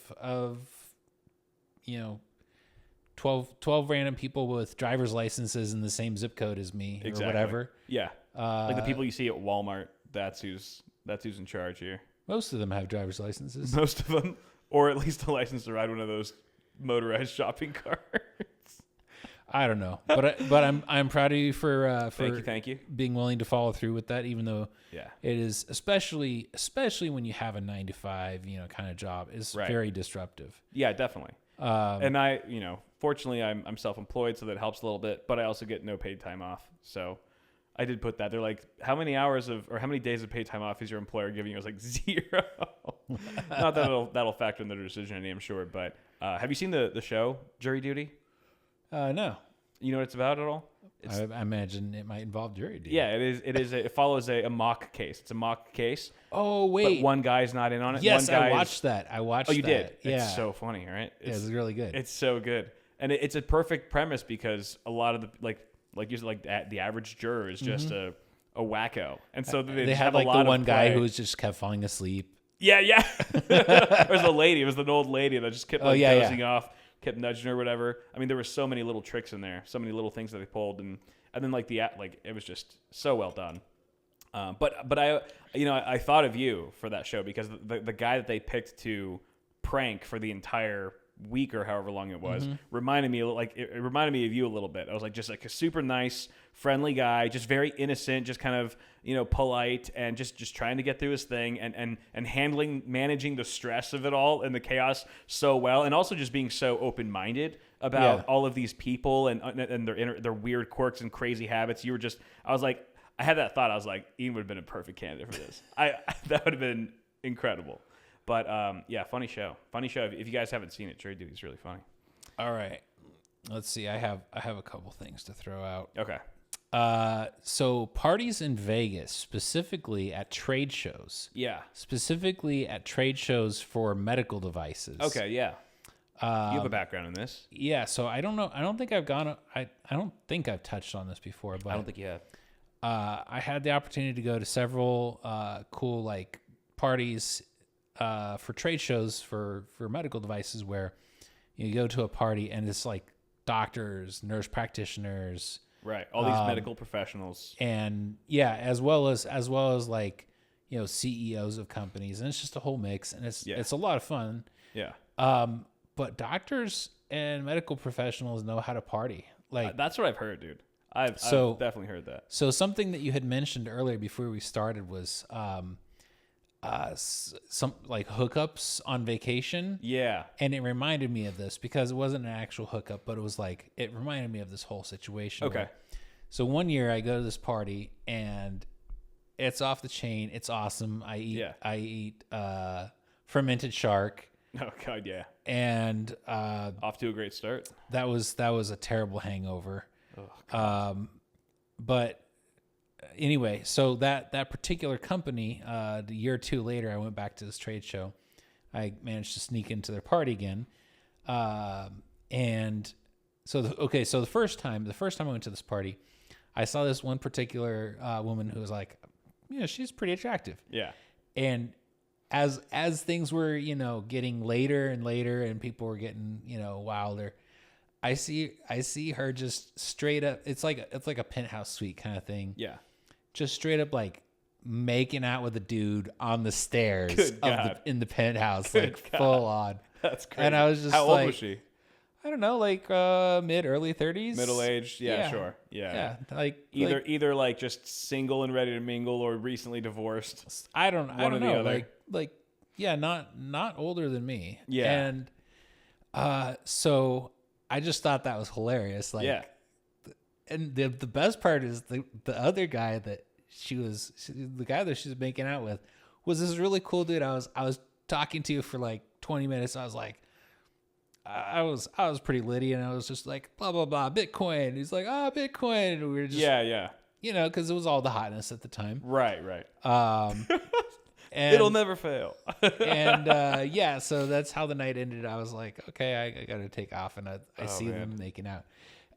12 random people with driver's licenses in the same zip code as me or whatever. Yeah. Like the people you see at Walmart, that's who's in charge here. Most of them have driver's licenses. Most of them, or at least a license to ride one of those motorized shopping carts. I don't know, but I'm proud of you for thank you being willing to follow through with that, even though it is especially when you have a 9 to 5 kind of job is very disruptive. Yeah, definitely. And I fortunately I'm self-employed, so that helps a little bit, but I also get no paid time off. So I did put that. They're like, how many days of paid time off is your employer giving you? I was like 0. Not that that'll factor in their decision any, I'm sure. But have you seen the show Jury Duty? No. You know what it's about at all? I imagine it might involve jury duty. Yeah, it is. It follows a mock case. It's a mock case. Oh wait, but one guy's not in on it. Yes, one guy I watched that. I watched. Oh, you that. did? Yeah, It's so funny, right? It's really good. It's so good, and it's a perfect premise because a lot of the the average juror is just a wacko, and so they just had have like a lot the one of guy play. who was just kept falling asleep. Yeah. It was a lady. It was an old lady that just kept dozing off, kept nudging her, whatever. I mean, there were so many little tricks in there, so many little things that they pulled, and then it was just so well done. But I thought of you for that show because the guy that they picked to prank for the entire week or however long it was reminded me it reminded me of you a little bit. I was like just like a super nice, friendly guy, just very innocent, just kind of polite and just trying to get through his thing and managing the stress of it all and the chaos so well, and also just being so open-minded about all of these people and their weird quirks and crazy habits. I had that thought. I was like, Ian would have been a perfect candidate for this. That would have been incredible. But funny show. If you guys haven't seen it, jury duty is really funny. All right, let's see. I have a couple things to throw out. Okay. So parties in Vegas, specifically at trade shows. Yeah. Specifically at trade shows for medical devices. Okay. Yeah. You have a background in this. Yeah. So I don't know. I don't think I've gone. I don't think I've touched on this before. But I don't think you have. I had the opportunity to go to several cool parties for trade shows for medical devices where you go to a party and it's like doctors, nurse practitioners, right? All these medical professionals, and as well as CEOs of companies, and it's just a whole mix, and it's a lot of fun. Yeah. But doctors and medical professionals know how to party. That's what I've heard, dude. I've definitely heard that. So something that you had mentioned earlier before we started was some hookups on vacation. Yeah. And it reminded me of this because it wasn't an actual hookup, but it was it reminded me of this whole situation. Okay. So one year I go to this party and it's off the chain. It's awesome. I eat fermented shark. Oh God. Yeah. And off to a great start. That was a terrible hangover. Oh, but anyway, so that particular company, the year or two later, I went back to this trade show. I managed to sneak into their party again. And so the first time I went to this party, I saw this one particular woman who was she's pretty attractive. Yeah. And as things were, getting later and later and people were getting, wilder, I see her just straight up. It's like a penthouse suite kind of thing. Yeah. Just straight up making out with a dude on the stairs in the penthouse, full on. That's crazy. And I was just how old was she? I don't know, mid early 30s. Middle aged, yeah, sure. Yeah. Either just single and ready to mingle or recently divorced. I don't know. Other. Not older than me. Yeah. And so I just thought that was hilarious. And the best part is the other guy that the guy that she was making out with was this really cool dude. I was talking to for 20 minutes. I was I was pretty litty, and I was just blah blah blah Bitcoin. He's Bitcoin. And we were just because it was all the hotness at the time. Right. And, it'll never fail. and so that's how the night ended. I was okay, I got to take off, and I see them making out.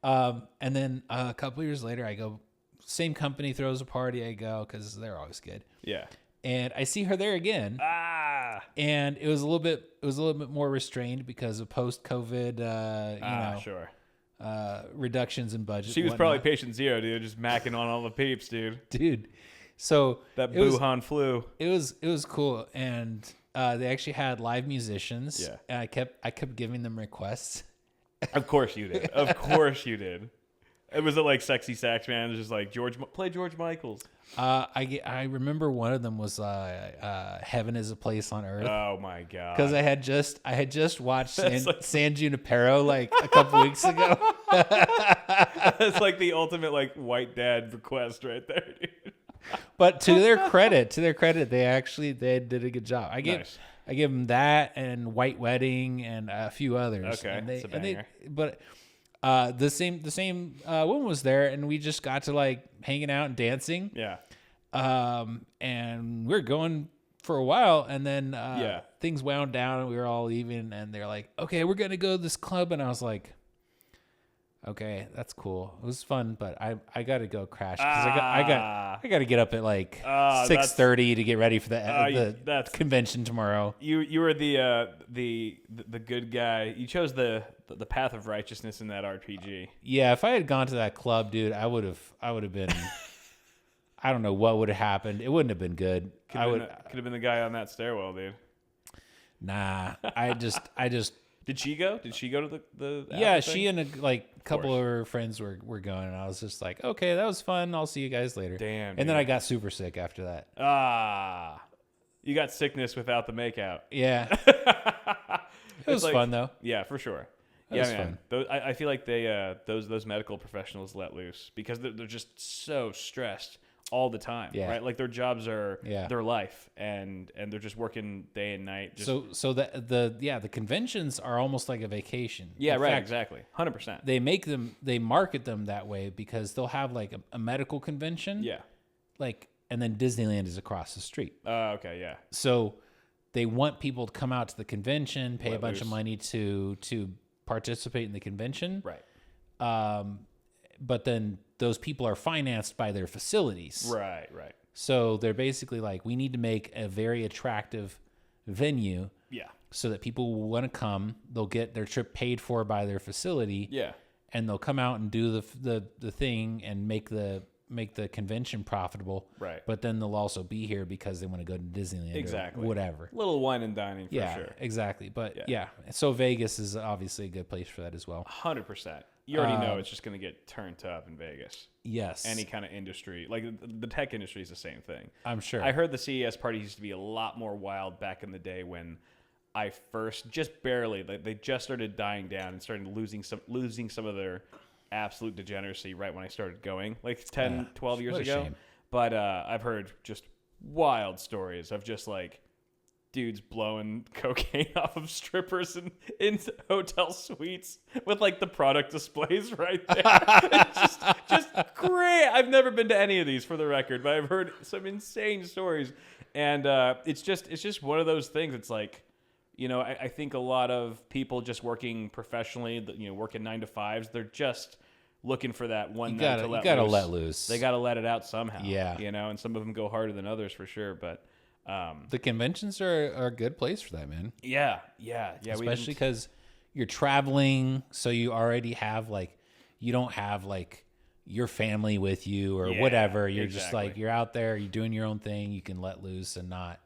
And then a couple years later, I go, same company throws a party. I go because they're always good. Yeah. And I see her there again. And it was a little bit more restrained because of post-COVID, sure. Reductions in budget. She was probably patient zero, dude, just macking on all the peeps, dude. So that Wuhan flu. It was cool, and they actually had live musicians. Yeah. And I kept giving them requests. Of course you did. Of course you did. It was Sexy Sax Man. It was just play George Michael's. I remember one of them was Heaven is a Place on Earth. Oh my God! Because I had just watched San Junipero a couple weeks ago. That's the ultimate white dad request right there, dude. But to their credit, they did a good job. I give them that and White Wedding and a few others. Okay, but The same woman was there, and we just got to like hanging out and dancing. Yeah. And we are going for a while, and then Yeah. things wound down, and we were all leaving, and they're like, "Okay, we're gonna go to this club," and I was like, "Okay, that's cool. It was fun, but I got to go crash because I got to get up at like 6:30 to get ready for the convention tomorrow." You were the good guy. You chose the path of righteousness in that RPG. Yeah, if I had gone to that club, dude, I would have been. I don't know what would have happened. It wouldn't have been good. Could have been the guy on that stairwell, dude. Nah, I just. Did she go? Did she go to the Yeah, thing? she and a couple of her friends were going, and I was just like, okay, that was fun. I'll see you guys later. Damn. And dude. then I got super sick after that. You got sickness without the makeout. Yeah. It was fun though. Yeah, for sure. It was fun. I feel like they those medical professionals let loose because they're just so stressed all the time, right? Like their jobs are their life, and they're just working day and night. So the conventions are almost like a vacation. Yeah, In right, fact, exactly, 100%. They market them that way because they'll have like a medical convention. Yeah, like, and then Disneyland is across the street. Okay, yeah. So they want people to come out to the convention, pay a bunch of money to participate in the convention, right? But then those people are financed by their facilities. Right. So they're basically like, we need to make a very attractive venue. Yeah. So that people will want to come. They'll get their trip paid for by their facility. Yeah. And they'll come out and do the thing and make the convention profitable. Right. But then they'll also be here because they want to go to Disneyland. Exactly. Or whatever. Little wine and dining for sure. Exactly. But yeah. So Vegas is obviously a good place for that as well. 100%. You already know it's just going to get turned up in Vegas. Yes. Any kind of industry. Like the tech industry is the same thing. I'm sure. I heard the CES parties used to be a lot more wild back in the day when I first, just barely, they just started dying down and started losing some of their absolute degeneracy right when I started going, like 10, 12 years ago. Shame. But I've heard just wild stories of just like dudes blowing cocaine off of strippers in hotel suites with like the product displays right there. It's just great. I've never been to any of these for the record, but I've heard some insane stories. And it's just one of those things. It's like, you know, I think a lot of people just working professionally, you know, working 9 to 5s, they're just looking for that one night to let loose. You gotta let loose. They gotta let it out somehow. Yeah. You know, and some of them go harder than others for sure, but the conventions are a good place for that, man. Yeah. Especially because you're traveling, so you already have like, you don't have like your family with you or whatever. You're just like, you're out there, you're doing your own thing. You can let loose and not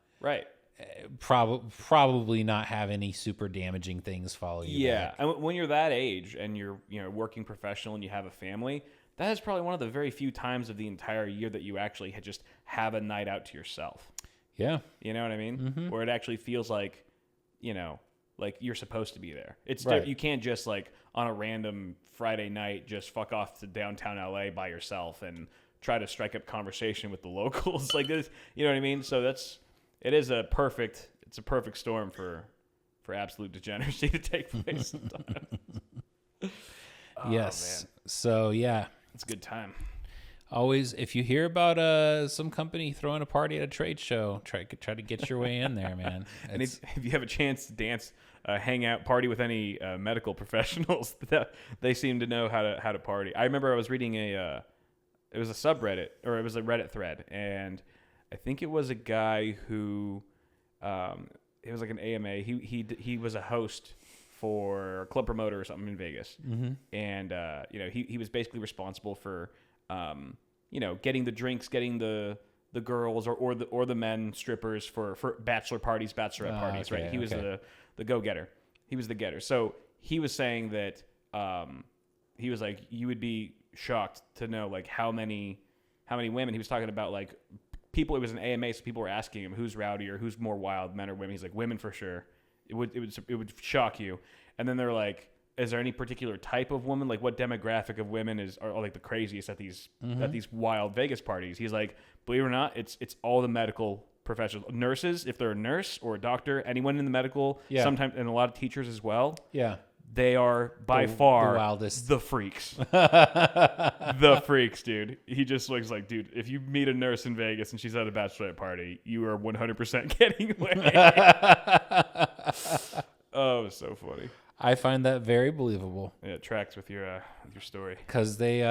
probably not have any super damaging things follow you. Yeah, and when you're that age and you're working professional and you have a family, that is probably one of the very few times of the entire year that you actually just have a night out to yourself. Yeah. You know what I mean? Mm-hmm. Where it actually feels like, you know, like you're supposed to be there. It's you can't just like on a random Friday night just fuck off to downtown LA by yourself and try to strike up conversation with the locals like this. You know what I mean? So it's a perfect storm for absolute degeneracy to take place sometimes. Yes. Man. So yeah, it's a good time. Always, if you hear about some company throwing a party at a trade show, try to get your way in there, man. And if you have a chance to dance, hang out, party with any medical professionals, they seem to know how to party. I remember I was reading it was a subreddit, or it was a Reddit thread, and I think it was a guy who it was like an AMA. He was a host for a club promoter or something in Vegas, and he was basically responsible for getting the drinks, getting the girls or the men strippers for bachelor parties, bachelorette parties, okay, right? He was the go-getter. He was the getter. So he was saying that he was like, you would be shocked to know like how many women. He was talking about like people. It was an AMA, so people were asking him who's rowdier, who's more wild, men or women. He's like, women for sure. It would shock you. And then they're like, is there any particular type of woman? Like what demographic of women are like the craziest at these wild Vegas parties? He's like, believe it or not, it's all the medical professionals, nurses, if they're a nurse or a doctor, anyone in the medical, sometimes, and a lot of teachers as well. Yeah. they are by far the wildest. the freaks. The freaks, dude. He just looks like, dude, if you meet a nurse in Vegas and she's at a bachelorette party, you are 100% getting away. Oh, so funny. I find that very believable. Yeah, it tracks with your story. Because they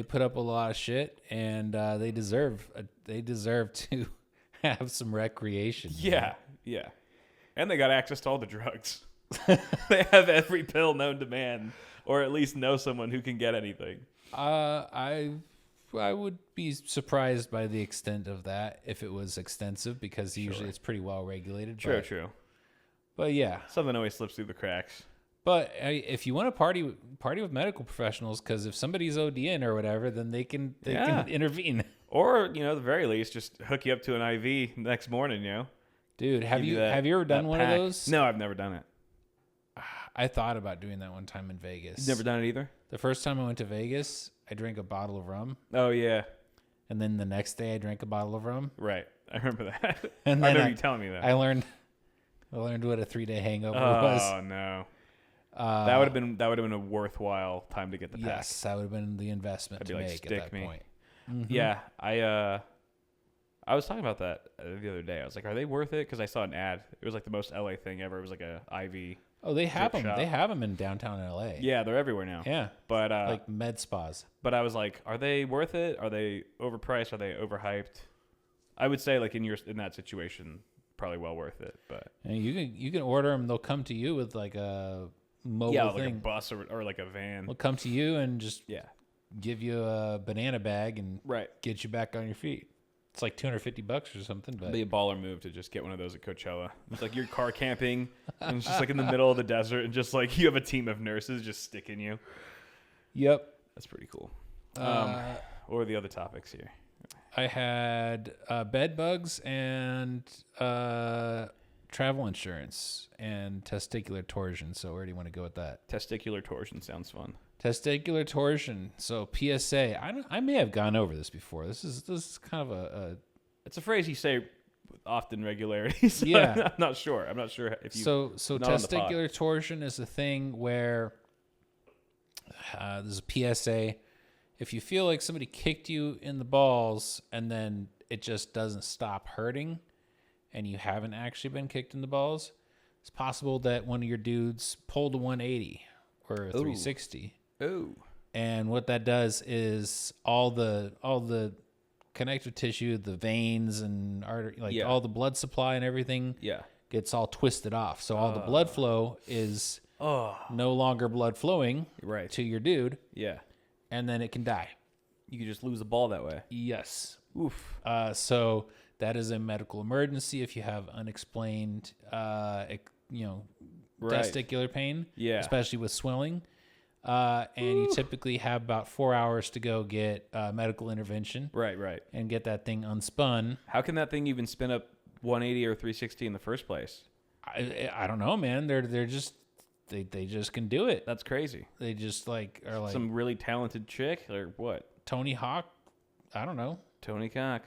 put up a lot of shit, and they deserve to have some recreation. Yeah, yeah. And they got access to all the drugs. They have every pill known to man, or at least know someone who can get anything. I would be surprised by the extent of that if it was extensive, because usually it's pretty well regulated. True. But yeah, Something always slips through the cracks. but if you want to party with medical professionals, because if somebody's ODing or whatever, then they can intervene. Or, at the very least, just hook you up to an IV next morning, Dude, have you that- ever done that one pack. of those? No, I've never done it. I thought about doing that one time in Vegas. You've never done it either? The first time I went to Vegas, I drank a bottle of rum, Oh, yeah. and then the next day I drank a bottle of rum. Right. I remember that. And I then remember you telling me that. I learned what a 3-day hangover was. Oh, no. That would have been a worthwhile time to get the pack. Yes, that would have been the investment I'd be to like, make at stick that me. point. Yeah, I was talking about that the other day. I was like, are they worth it? Because I saw an ad. It was like the most LA thing ever. It was like a IV. Oh, they have Drip them. shot. They have them in downtown LA. Yeah, they're everywhere now. Yeah. But Like med spas. but I was like, are they worth it? Are they overpriced? Are they overhyped? I would say like in that situation, probably well worth it. But And you can order them. They'll come to you with like a mobile like thing. a bus or like a van. They'll come to you and just Yeah. give you a banana bag and Right. get you back on your feet. It's like $250 or something. But It'd be a baller move to just get one of those at Coachella. It's like you're car camping and it's just like in the middle of the desert and just like you have a team of nurses just sticking you. Yep. That's pretty cool. What are the other topics here? I had bed bugs and travel insurance and testicular torsion. So where do you want to go with that? Testicular torsion sounds fun. Testicular torsion. So PSA. I may have gone over this before. This is kind of a It's a phrase you say with often regularity. So Yeah. I'm not sure. I'm not sure if you. so not on the pod. testicular torsion is a thing where there's a PSA. If you feel like somebody kicked you in the balls and then it just doesn't stop hurting, and you haven't actually been kicked in the balls, it's possible that one of your dudes pulled a 180 or a 360. Oh. And what that does is all the connective tissue, the veins and artery, all the blood supply and everything Yeah. gets all twisted off. So all the blood flow is no longer blood flowing Right. to your dude, Yeah. and then it can die. You could just lose the ball that way. Yes. Oof. So that is a medical emergency if you have unexplained, testicular pain, Yeah. especially with swelling. And you typically have about 4 hours to go get medical intervention Right. and get that thing unspun. How can that thing even spin up 180 or 360 in the first place? I don't know, man. They're just they just can do it. That's crazy. They just are like Some really talented chick or what? Tony Hawk. I don't know. Tony Cock.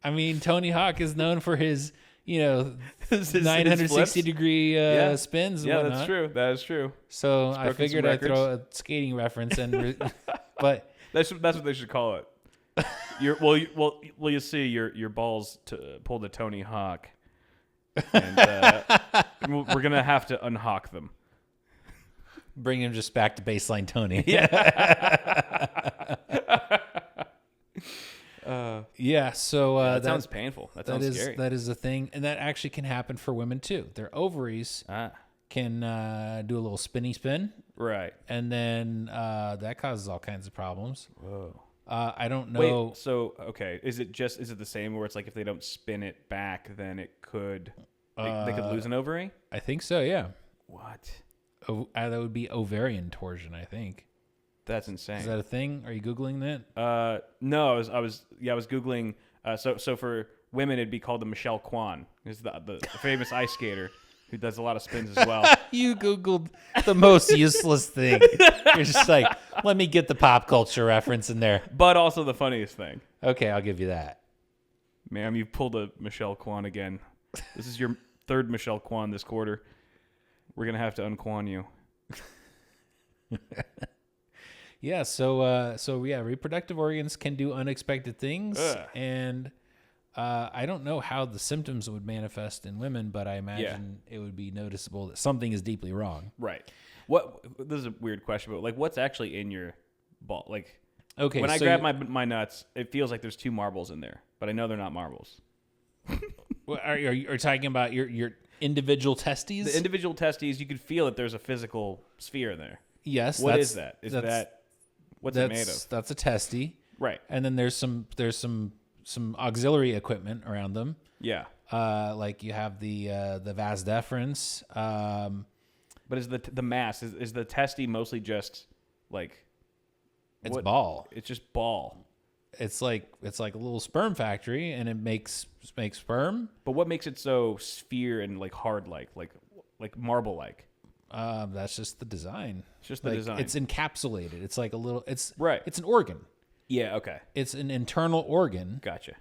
I mean, Tony Hawk is known for his, His 960 flips? degree spins and Yeah, whatnot. that's true. That is true. So I broken figured some I'd throw a skating reference in, but That's what they should call it. You see your balls pulled a Tony Hawk, and we're gonna have to unhawk them. bring him just back to baseline Tony. Yeah. So That sounds painful. That sounds scary. That is a thing, and that actually can happen for women too. Their ovaries can do a little spinny spin, Right. and then that causes all kinds of problems. Whoa. I don't know. Wait. So okay, is it the same where it's like if they don't spin it back, then it could they could lose an ovary? I think so. Yeah. What? That would be ovarian torsion, I think. That's insane. Is that a thing? Are you Googling that? No, I was Googling. So for women, it'd be called the Michelle Kwan, who's the famous ice skater who does a lot of spins as well. You Googled the most useless thing. You're just like, let me get the pop culture reference in there. But also the funniest thing. Okay, I'll give you that. Ma'am, you've pulled a Michelle Kwan again. This is your third Michelle Kwan this quarter. We're going to have to unquan you. Yeah, so reproductive organs can do unexpected things, and I don't know how the symptoms would manifest in women, but I imagine it would be noticeable that something is deeply wrong. Right. This is a weird question, but like, what's actually in your ball? Like, okay, when I grab my nuts, it feels like there's 2 marbles in there, but I know they're not marbles. Are you talking about your individual testes? The individual testes, you could feel that there's a physical sphere in there. Yes. What is that? What's it made of? That's a testy. Right. And then there's some auxiliary equipment around them. Yeah. Like you have the vas deferens. But is the mass is the testy mostly just like it's ball. It's just ball. It's like a little sperm factory, and it makes sperm. But what makes it so sphere and like hard like marble like? That's just the design. It's just the design. It's encapsulated. It's like a little. It's right. It's an organ. Yeah. Okay. It's an internal organ. Gotcha.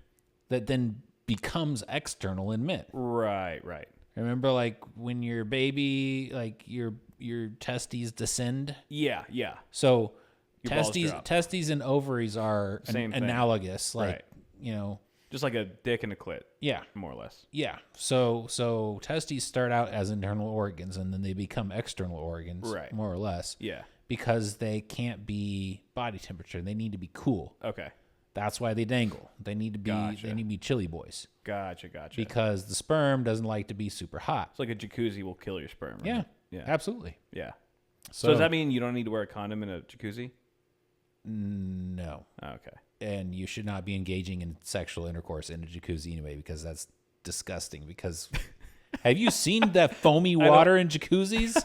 That then becomes external in men. Right. Right. Remember, like when your baby, like your testes descend. Yeah. Yeah. So testes and ovaries are analogous. Like just like a dick and a clit. Yeah. More or less. Yeah. So testes start out as internal organs, and then they become external organs, right? More or less. Yeah. Because they can't be body temperature. They need to be cool. Okay. That's why they dangle. They need to be Gotcha. They need to be chilly boys. Gotcha. Because the sperm doesn't like to be super hot. It's like a jacuzzi will kill your sperm. Right? Yeah. Yeah. Absolutely. Yeah. So does that mean you don't need to wear a condom in a jacuzzi? No. Okay. And you should not be engaging in sexual intercourse in a jacuzzi anyway, because that's disgusting. Because have you seen that foamy water in jacuzzis?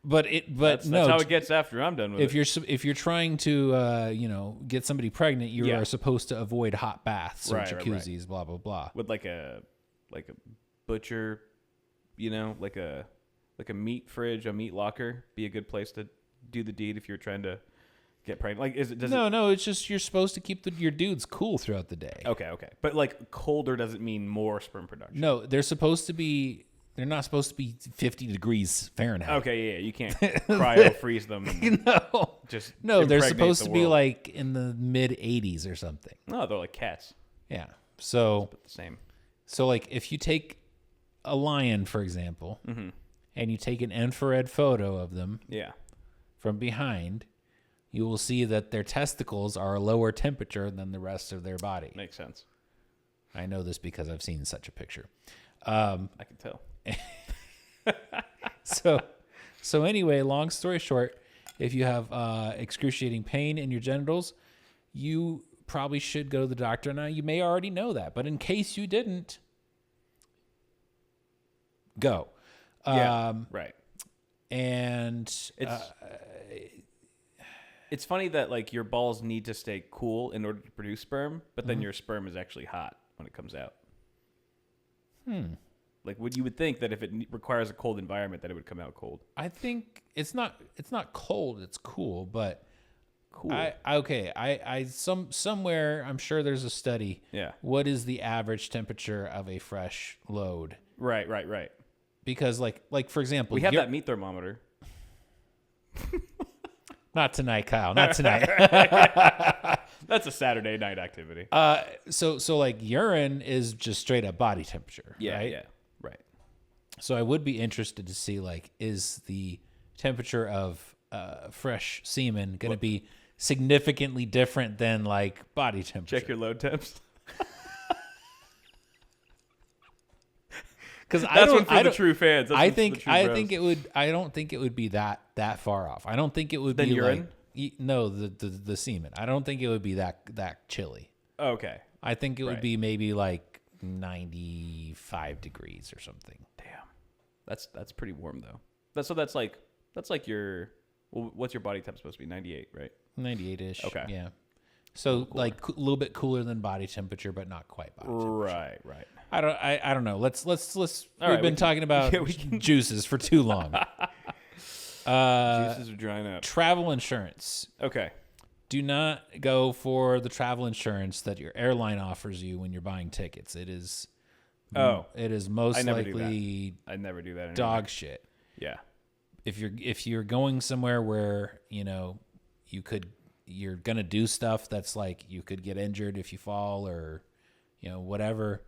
That's how it gets after I'm done with it. If you're trying to get somebody pregnant, you are supposed to avoid hot baths or jacuzzis, right. Blah blah blah. With like a butcher, like a meat fridge, a meat locker, be a good place to do the deed if you're trying to get pregnant. Like, No. It's just you're supposed to keep your dudes cool throughout the day. Okay. But like colder doesn't mean more sperm production. No, they're not supposed to be 50 degrees Fahrenheit. Okay, yeah, you can't cryo freeze them. They're supposed to be like in the mid 80s or something. No, they're like cats. Yeah. So but the same. So like if you take a lion, for example, and you take an infrared photo of them, from behind, you will see that their testicles are a lower temperature than the rest of their body. Makes sense. I know this because I've seen such a picture. I can tell. So anyway, long story short, if you have excruciating pain in your genitals, you probably should go to the doctor. Now, you may already know that, but in case you didn't, go. Right. And it's funny that like your balls need to stay cool in order to produce sperm, but then your sperm is actually hot when it comes out. Like, you would think that if it requires a cold environment, that it would come out cold. I think it's not cold, it's cool, but cool. Somewhere I'm sure there's a study. Yeah. What is the average temperature of a fresh load? Right. Because like for example, we have that meat thermometer. Not tonight, Kyle. Not tonight. That's a Saturday night activity. So like urine is just straight up body temperature. Right? Yeah. Right. So I would be interested to see like, is the temperature of fresh semen going to be significantly different than like body temperature? Check your load temps. Because the true fans. I don't think it would be that far off. I don't think it would be urine? Like the semen. I don't think it would be that chilly. Okay. I think it would be maybe like 95 degrees or something. Damn, that's pretty warm though. That's like your what's your body temp supposed to be? 98, right? 98-ish. Okay. Yeah. So like a little bit cooler than body temperature, but not quite body temperature. Right. I don't know. Let's. We've been talking about juices for too long. Juices are drying up. Travel insurance. Okay. Do not go for the travel insurance that your airline offers you when you're buying tickets. It is Oh. It is most I never do likely I never do that anymore. dog shit. Yeah. If you're going somewhere where, you know, you're going to do stuff that's like you could get injured if you fall or, you know, whatever,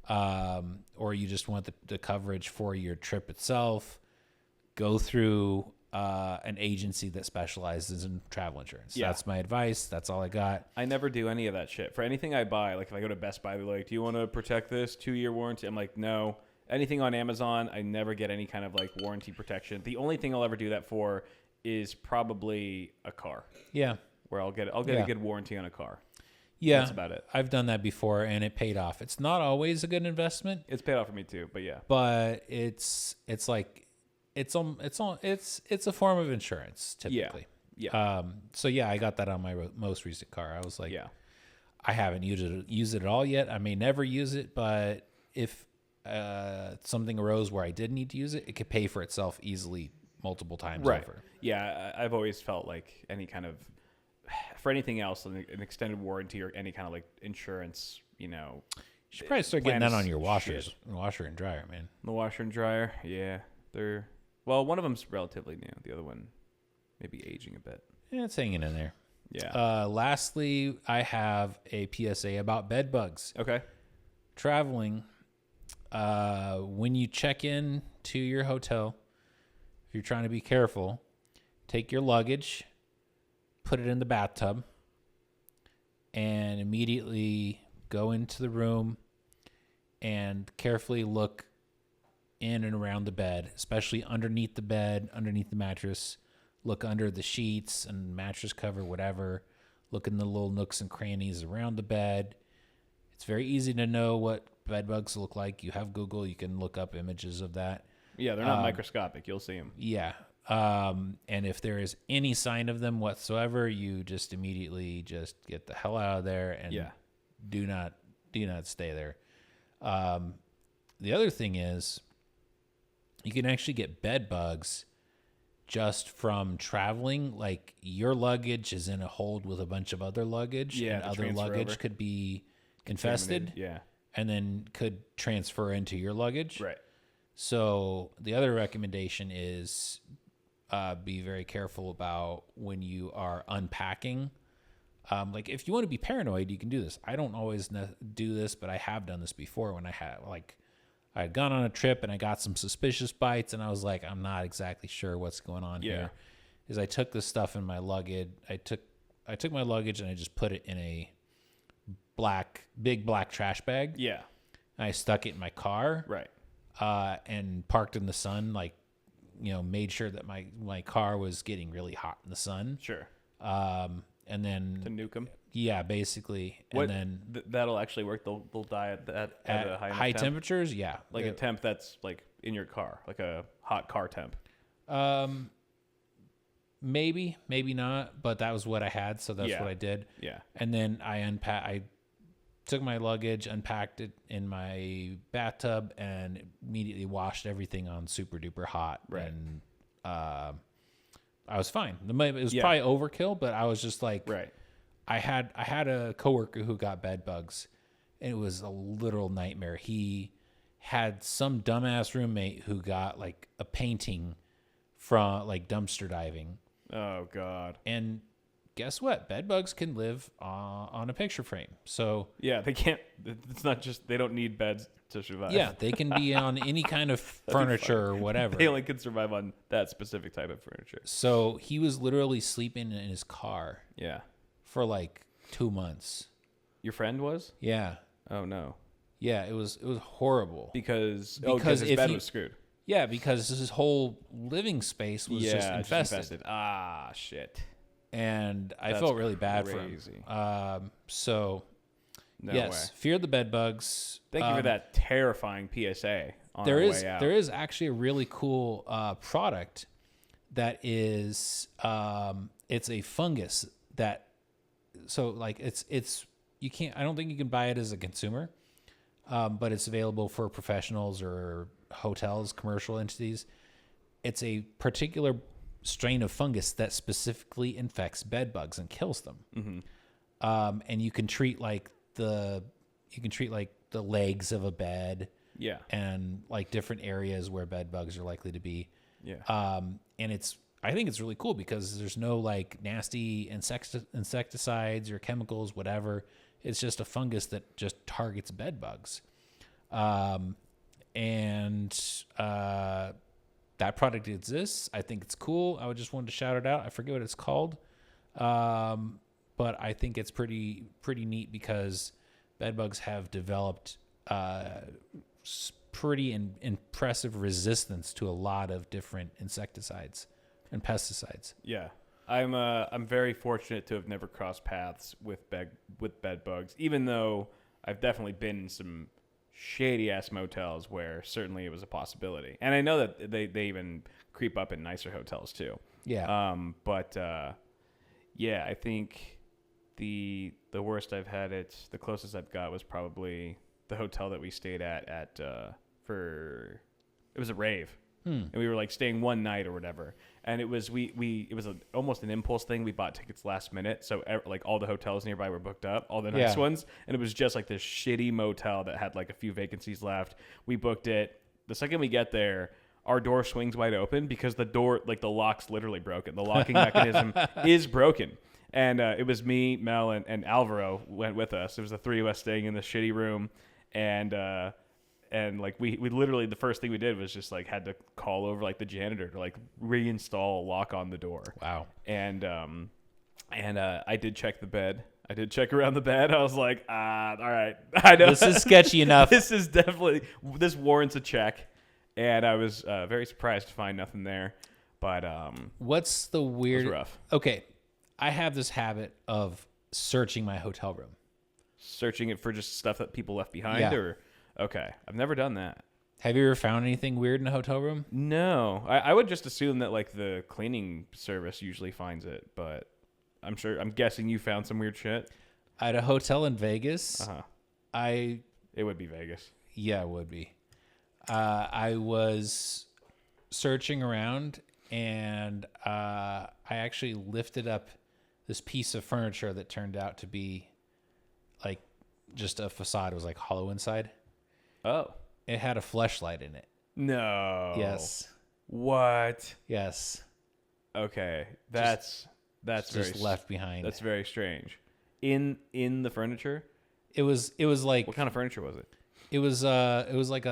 or you just want the coverage for your trip itself, go through an agency that specializes in travel insurance. Yeah. That's my advice. That's all I got. I never do any of that shit. For anything I buy, like if I go to Best Buy, they're like, do you want to protect this 2-year warranty? I'm like, no. Anything on Amazon, I never get any kind of like warranty protection. The only thing I'll ever do that for is probably a car. Yeah. Where I'll get a good warranty on a car. Yeah. That's about it. I've done that before and it paid off. It's not always a good investment. It's paid off for me too, but yeah. But it's like it's a form of insurance typically. Yeah. So yeah, I got that on my most recent car. I was like, Yeah. I haven't used it at all yet. I may never use it, but if something arose where I did need to use it, it could pay for itself easily multiple times over. Yeah, I've always felt like any kind of, for anything else, an extended warranty or any kind of like insurance, you know. You should probably start getting that on your washer and dryer, man. The washer and dryer, yeah. Well, one of them's relatively new. The other one maybe aging a bit. Yeah, it's hanging in there. Yeah. Lastly, I have a PSA about bed bugs. Okay. Traveling, when you check in to your hotel, if you're trying to be careful, take your luggage, put it in the bathtub, and immediately go into the room and carefully look in and around the bed, especially underneath the bed, underneath the mattress. Look under the sheets and mattress cover, whatever. Look in the little nooks and crannies around the bed. It's very easy to know what bed bugs look like. You have Google, you can look up images of that. Yeah, they're not microscopic. You'll see them. Yeah. And if there is any sign of them whatsoever, you just immediately just get the hell out of there and do not stay there. The other thing is you can actually get bed bugs just from traveling. Like your luggage is in a hold with a bunch of other luggage, and other luggage could be infested, and then could transfer into your luggage. Right. So the other recommendation is be very careful about when you are unpacking. Like if you want to be paranoid, you can do this. I don't always do this, but I have done this before when I had gone on a trip and I got some suspicious bites and I was like, I'm not exactly sure what's going on here. Is I took this stuff in my luggage. I took my luggage and I just put it in a big black trash bag. Yeah. And I stuck it in my car. Right. And parked in the sun, like, you know, made sure that my car was getting really hot in the sun. Sure. And then to nuke them. Yeah, basically. And then that'll actually work. They'll die at a high temperatures. Yeah, like a temp that's like in your car, like a hot car temp. Maybe not, but that was what I had, so that's what I did. Yeah. And then I took my luggage, unpacked it in my bathtub, and immediately washed everything on super duper hot. Right. And I was fine. It was probably overkill, but I was just like, right. I had a coworker who got bed bugs, and it was a literal nightmare. He had some dumbass roommate who got like a painting from like dumpster diving. Oh God. And guess what? Bed bugs can live on a picture frame. So yeah, they can't. It's not just they don't need beds to survive. Yeah, they can be on any kind of furniture or whatever. They only can survive on that specific type of furniture. So he was literally sleeping in his car. Yeah. For like 2 months. Your friend was? Yeah. Oh no. Yeah, it was horrible. Because his bed was screwed. Yeah, because his whole living space was just infested. Ah, shit. And I felt really bad for him. So, no way. Fear the bed bugs. Thank you for that terrifying PSA on our way out. There is actually a really cool product that is it's a fungus that it's you can't. I don't think you can buy it as a consumer, but it's available for professionals or hotels, commercial entities. It's a particular strain of fungus that specifically infects bed bugs and kills them. Mm-hmm. And you can treat like the legs of a bed, Yeah. and like different areas where bed bugs are likely to be. Yeah. And I think it's really cool because there's no like nasty insecticides or chemicals, whatever. It's just a fungus that just targets bed bugs. That product exists. I think it's cool. I just wanted to shout it out. I forget what it's called. But I think it's pretty neat because bed bugs have developed pretty impressive resistance to a lot of different insecticides and pesticides. Yeah. I'm very fortunate to have never crossed paths with bed bugs, even though I've definitely been in some shady ass motels where certainly it was a possibility. And I know that they even creep up in nicer hotels too. Yeah. Yeah, I think the worst I've had the closest I've got was probably the hotel that we stayed at it was a rave. And we were like staying one night or whatever. And it was almost an impulse thing. We bought tickets last minute. So like all the hotels nearby were booked up, all the nice ones. And it was just like this shitty motel that had like a few vacancies left. We booked it. The second we get there, our door swings wide open because the door, like the lock's literally broken. The locking mechanism is broken. And it was me, Mel, and Alvaro went with us. It was the three of us staying in this shitty room. And like we literally, the first thing we did was just like had to call over like the janitor to like reinstall a lock on the door. Wow. And I did check the bed. I did check around the bed. I was like, all right, I know This is sketchy enough. this warrants a check. And I was very surprised to find nothing there. But what's the weird? it was rough. Okay, I have this habit of searching my hotel room. Searching it for just stuff that people left behind, Yeah. or okay, I've never done that. Have you ever found anything weird in a hotel room? No, I would just assume that like the cleaning service usually finds it, but I'm guessing you found some weird shit. At a hotel in Vegas, It would be Vegas. Yeah, it would be. I was searching around and I actually lifted up this piece of furniture that turned out to be like just a facade. It was like hollow inside. Oh. It had a fleshlight in it. No. Yes. What? Yes. Okay. That's Just very left behind. That's very strange. In the furniture? It was like What kind of furniture was it? it was like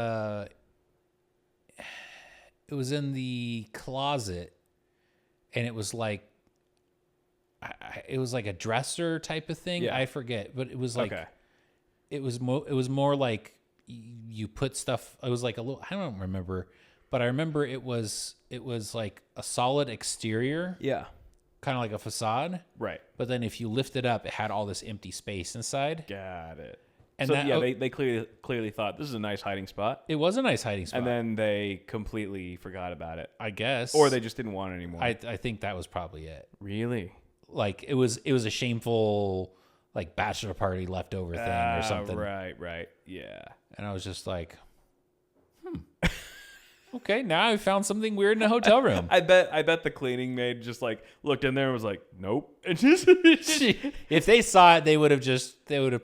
it was in the closet and it was like it was like a dresser type of thing. Yeah. I forget, but it was like Okay. it was more like you put stuff. It was like a little. I don't remember, but I remember it was like a solid exterior, Yeah. kind of like a facade. Right. But then if you lift it up, it had all this empty space inside. Got it. And so that, they clearly thought this is a nice hiding spot, it was a nice hiding spot. and then they completely forgot about it, I guess, or they just didn't want it anymore. I think that was probably it. Really? Like it was a shameful like bachelor party leftover thing or something. Right. Yeah. And I was just like, okay, now I found something weird in a hotel room. I bet the cleaning maid just like looked in there and was like, nope. And just If they saw it, they would have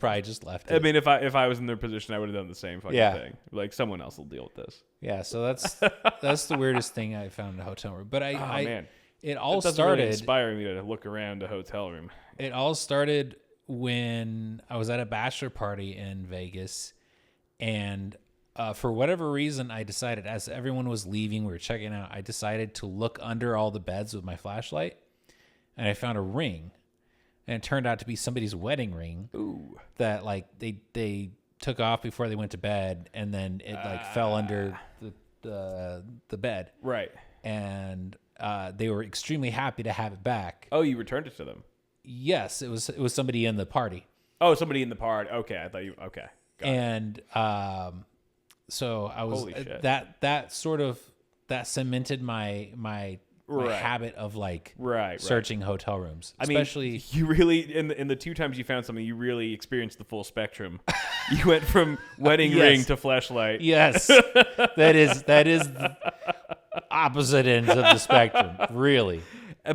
probably just left it. I mean, if I was in their position, I would have done the same fucking thing. Like someone else will deal with this. Yeah, so that's the weirdest thing I found in a hotel room. But Man, it all it doesn't started. really inspire me to look around a hotel room. It all started when I was at a bachelor party in Vegas, and for whatever reason, I decided as everyone was leaving, we were checking out, I decided to look under all the beds with my flashlight, and I found a ring, and it turned out to be somebody's wedding ring. Ooh. That like they took off before they went to bed, and then it like fell under the bed. Right. And they were extremely happy to have it back. Oh, you returned it to them. Yes, it was somebody in the party. Oh, somebody in the party. Okay, I thought you. Okay. Got it. And so I was Holy shit. that sort of that cemented my Right. habit of like Right. searching hotel rooms. Especially, I mean, you really in the two times you found something, you really experienced the full spectrum. You went from wedding Yes. ring to flashlight. yes, that is the opposite ends of the spectrum, really.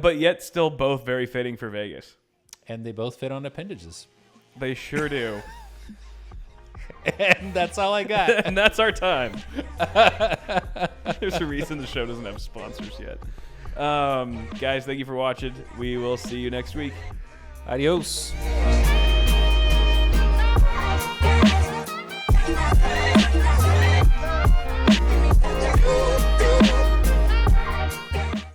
But yet still both very fitting for Vegas. And they both fit on appendages. They sure do. And that's all I got. And that's our time. There's a reason the show doesn't have sponsors yet. Guys, thank you for watching. We will see you next week. Adios.